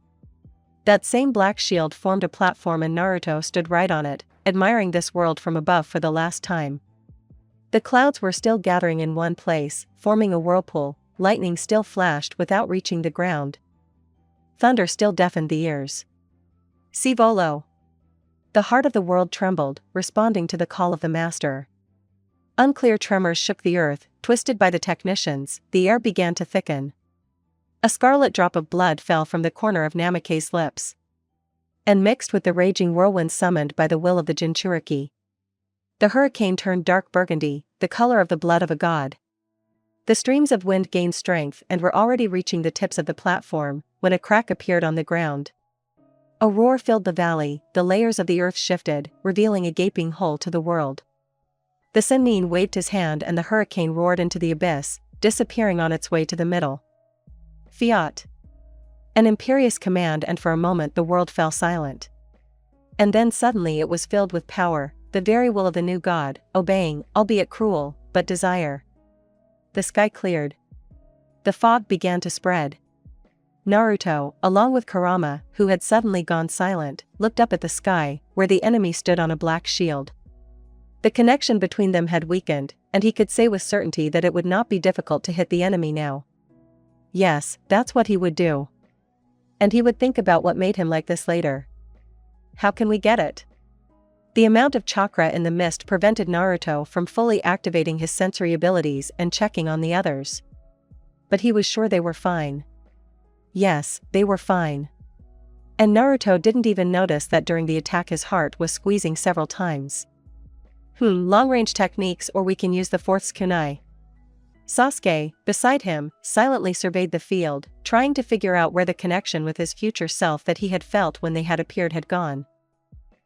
[SPEAKER 2] That same black shield formed a platform and Naruto stood right on it, admiring this world from above for the last time. The clouds were still gathering in one place, forming a whirlpool, lightning still flashed without reaching the ground. Thunder still deafened the ears. Sivolo. The heart of the world trembled, responding to the call of the master. Unclear tremors shook the earth, twisted by the technicians, the air began to thicken. A scarlet drop of blood fell from the corner of Namake's lips. And mixed with the raging whirlwind summoned by the will of the Jinchuriki. The hurricane turned dark burgundy, the color of the blood of a god. The streams of wind gained strength and were already reaching the tips of the platform, when a crack appeared on the ground. A roar filled the valley, the layers of the earth shifted, revealing a gaping hole to the world. The Sennin waved his hand and the hurricane roared into the abyss, disappearing on its way to the middle. Fiat. An imperious command, and for a moment the world fell silent. And then suddenly it was filled with power, the very will of the new god, obeying, albeit cruel, but desire. The sky cleared. The fog began to spread. Naruto, along with Kurama, who had suddenly gone silent, looked up at the sky, where the enemy stood on a black shield. The connection between them had weakened, and he could say with certainty that it would not be difficult to hit the enemy now. Yes, that's what he would do. And he would think about what made him like this later. How can we get it? The amount of chakra in the mist prevented Naruto from fully activating his sensory abilities and checking on the others. But he was sure they were fine. Yes, they were fine. And Naruto didn't even notice that during the attack his heart was squeezing several times. Long-range techniques, or we can use the fourth kunai. Sasuke, beside him, silently surveyed the field, trying to figure out where the connection with his future self that he had felt when they had appeared had gone.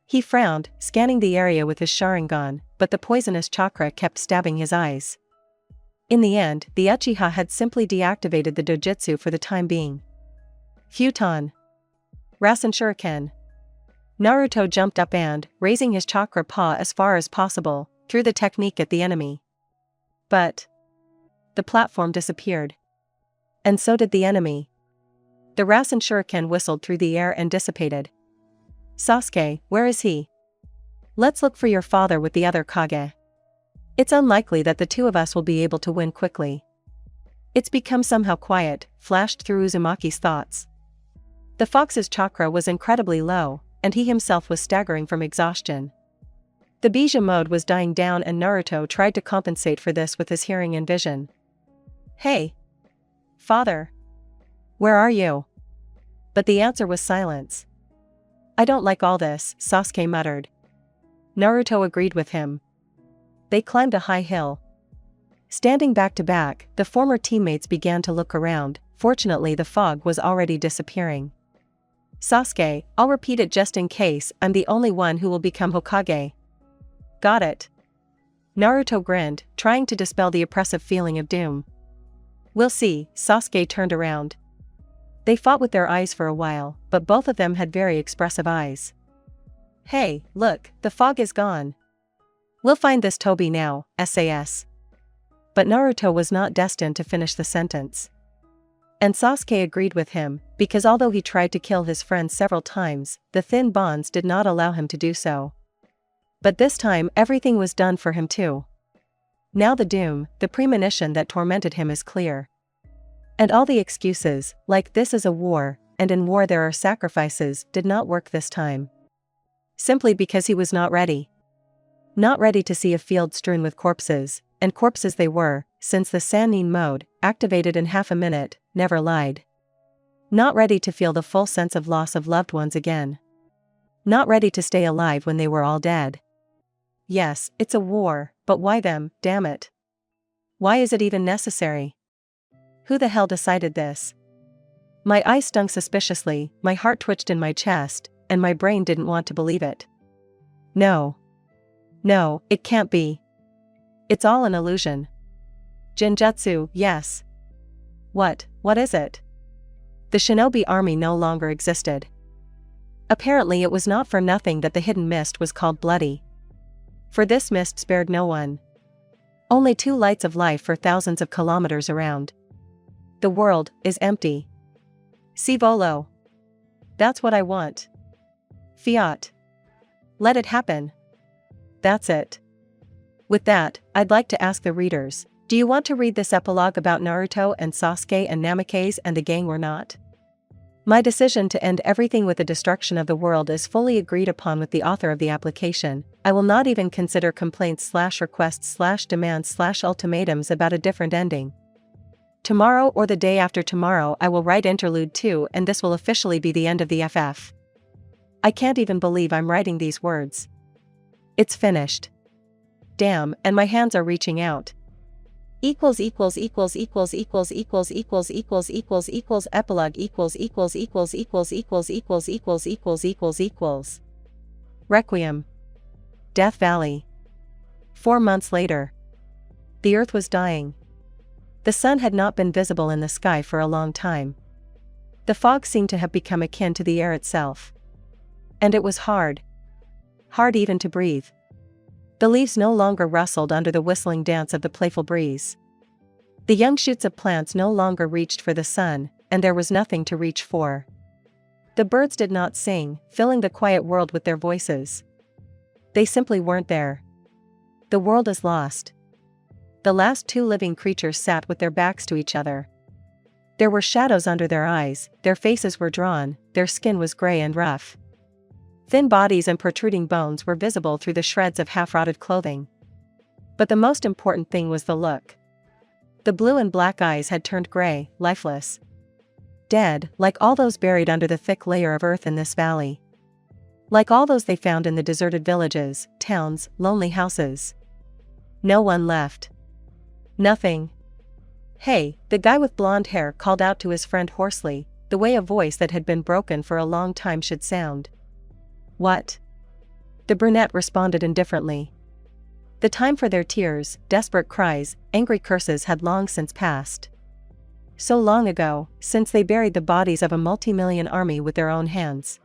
[SPEAKER 2] He frowned, scanning the area with his Sharingan, but the poisonous chakra kept stabbing his eyes. In the end, the Uchiha had simply deactivated the dojutsu for the time being. Futon. Rasen Shuriken. Naruto jumped up and, raising his chakra paw as far as possible, threw the technique at the enemy. But the platform disappeared. And so did the enemy. The Rasen Shuriken whistled through the air and dissipated. Sasuke, where is he? Let's look for your father with the other Kage. It's unlikely that the two of us will be able to win quickly. It's become somehow quiet, flashed through Uzumaki's thoughts. The fox's chakra was incredibly low, and he himself was staggering from exhaustion. The Bija mode was dying down, and Naruto tried to compensate for this with his hearing and vision. Hey! Father! Where are you? But the answer was silence. I don't like all this, Sasuke muttered. Naruto agreed with him. They climbed a high hill. Standing back to back, the former teammates began to look around. Fortunately, the fog was already disappearing. Sasuke, I'll repeat it just in case, I'm the only one who will become Hokage. Got it. Naruto grinned, trying to dispel the oppressive feeling of doom. We'll see. Sasuke turned around. They fought with their eyes for a while, but both of them had very expressive eyes. Hey, look, the fog is gone. We'll find this Toby now, SAS. But Naruto was not destined to finish the sentence. And Sasuke agreed with him, because although he tried to kill his friend several times, the thin bonds did not allow him to do so. But this time everything was done for him too. Now the doom, the premonition that tormented him is clear. And all the excuses, like this is a war, and in war there are sacrifices, did not work this time. Simply because he was not ready. Not ready to see a field strewn with corpses, and corpses they were, since the Sannin mode, activated in half a minute, never lied. Not ready to feel the full sense of loss of loved ones again. Not ready to stay alive when they were all dead. Yes, it's a war, but why them, damn it? Why is it even necessary? Who the hell decided this? My eyes stung suspiciously, my heart twitched in my chest, and my brain didn't want to believe it. No. No, it can't be. It's all an illusion. Genjutsu, yes. What is it? The shinobi army no longer existed. Apparently it was not for nothing that the hidden mist was called bloody. For this mist spared no one. Only two lights of life for thousands of kilometers around. The world is empty. Sivolo. That's what I want. Fiat. Let it happen. That's it. With that, I'd like to ask the readers, do you want to read this epilogue about Naruto and Sasuke and Namikaze and the gang or not? My decision to end everything with the destruction of the world is fully agreed upon with the author of the application. I will not even consider complaints/requests/demands/ultimatums about a different ending. Tomorrow or the day after tomorrow I will write Interlude 2, and this will officially be the end of the FF. I can't even believe I'm writing these words. It's finished. Damn, and my hands are reaching out. Equals equals equals equals equals equals equals equals equals equals epilogue equals equals equals equals equals equals equals equals equals equals Requiem. Death Valley. 4 months later. The earth was dying. The sun had not been visible in the sky for a long time. The fog seemed to have become akin to the air itself. And it was hard. Hard even to breathe. The leaves no longer rustled under the whistling dance of the playful breeze. The young shoots of plants no longer reached for the sun, and there was nothing to reach for. The birds did not sing, filling the quiet world with their voices. They simply weren't there. The world is lost. The last two living creatures sat with their backs to each other. There were shadows under their eyes, their faces were drawn, their skin was gray and rough. Thin bodies and protruding bones were visible through the shreds of half-rotted clothing. But the most important thing was the look. The blue and black eyes had turned gray, lifeless. Dead, like all those buried under the thick layer of earth in this valley. Like all those they found in the deserted villages, towns, lonely houses. No one left. Nothing. Hey, the guy with blonde hair called out to his friend hoarsely, the way a voice that had been broken for a long time should sound. What? The brunette responded indifferently. The time for their tears, desperate cries, angry curses had long since passed. So long ago, since they buried the bodies of a multi-million army with their own hands.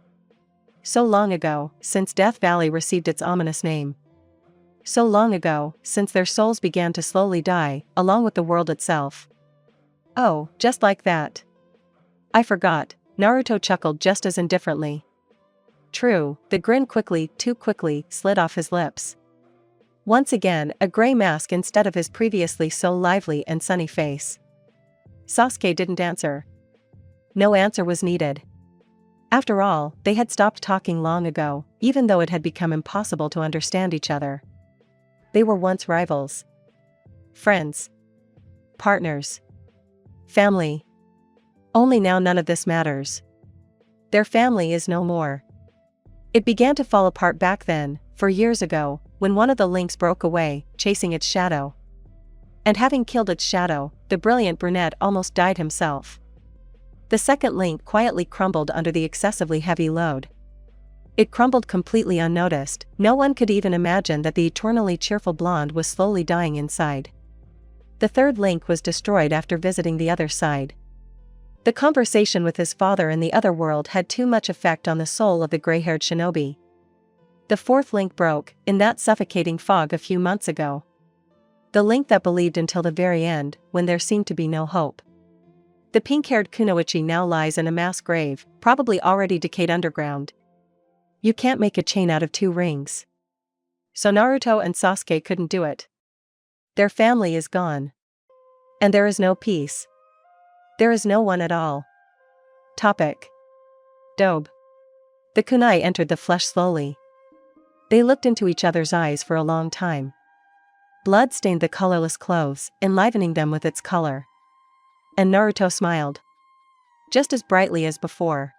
[SPEAKER 2] So long ago, since Death Valley received its ominous name. So long ago, since their souls began to slowly die, along with the world itself. Oh, just like that. I forgot, Naruto chuckled just as indifferently. True, the grin too quickly, slid off his lips. Once again, a gray mask instead of his previously so lively and sunny face. Sasuke didn't answer. No answer was needed. After all, they had stopped talking long ago, even though it had become impossible to understand each other. They were once rivals. Friends. Partners. Family. Only now none of this matters. Their family is no more. It began to fall apart back then, for years ago, when one of the links broke away, chasing its shadow. And having killed its shadow, the brilliant brunette almost died himself. The second link quietly crumbled under the excessively heavy load. It crumbled completely unnoticed, no one could even imagine that the eternally cheerful blonde was slowly dying inside. The third link was destroyed after visiting the other side. The conversation with his father in the other world had too much effect on the soul of the gray-haired shinobi. The fourth link broke, in that suffocating fog a few months ago. The link that believed until the very end, when there seemed to be no hope. The pink-haired kunoichi now lies in a mass grave, probably already decayed underground. You can't make a chain out of two rings. So Naruto and Sasuke couldn't do it. Their family is gone. And there is no peace. There is no one at all. Topic. Dobe. The kunai entered the flesh slowly. They looked into each other's eyes for a long time. Blood stained the colorless clothes, enlivening them with its color. And Naruto smiled. Just as brightly as before.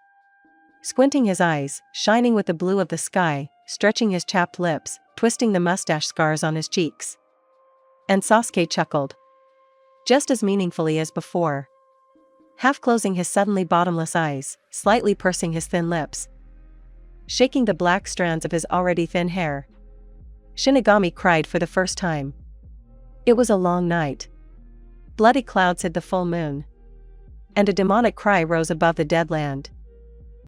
[SPEAKER 2] Squinting his eyes, shining with the blue of the sky, stretching his chapped lips, twisting the mustache scars on his cheeks. And Sasuke chuckled. Just as meaningfully as before. Half closing his suddenly bottomless eyes, slightly pursing his thin lips. Shaking the black strands of his already thin hair. Shinigami cried for the first time. It was a long night. Bloody clouds hid the full moon. And a demonic cry rose above the dead land.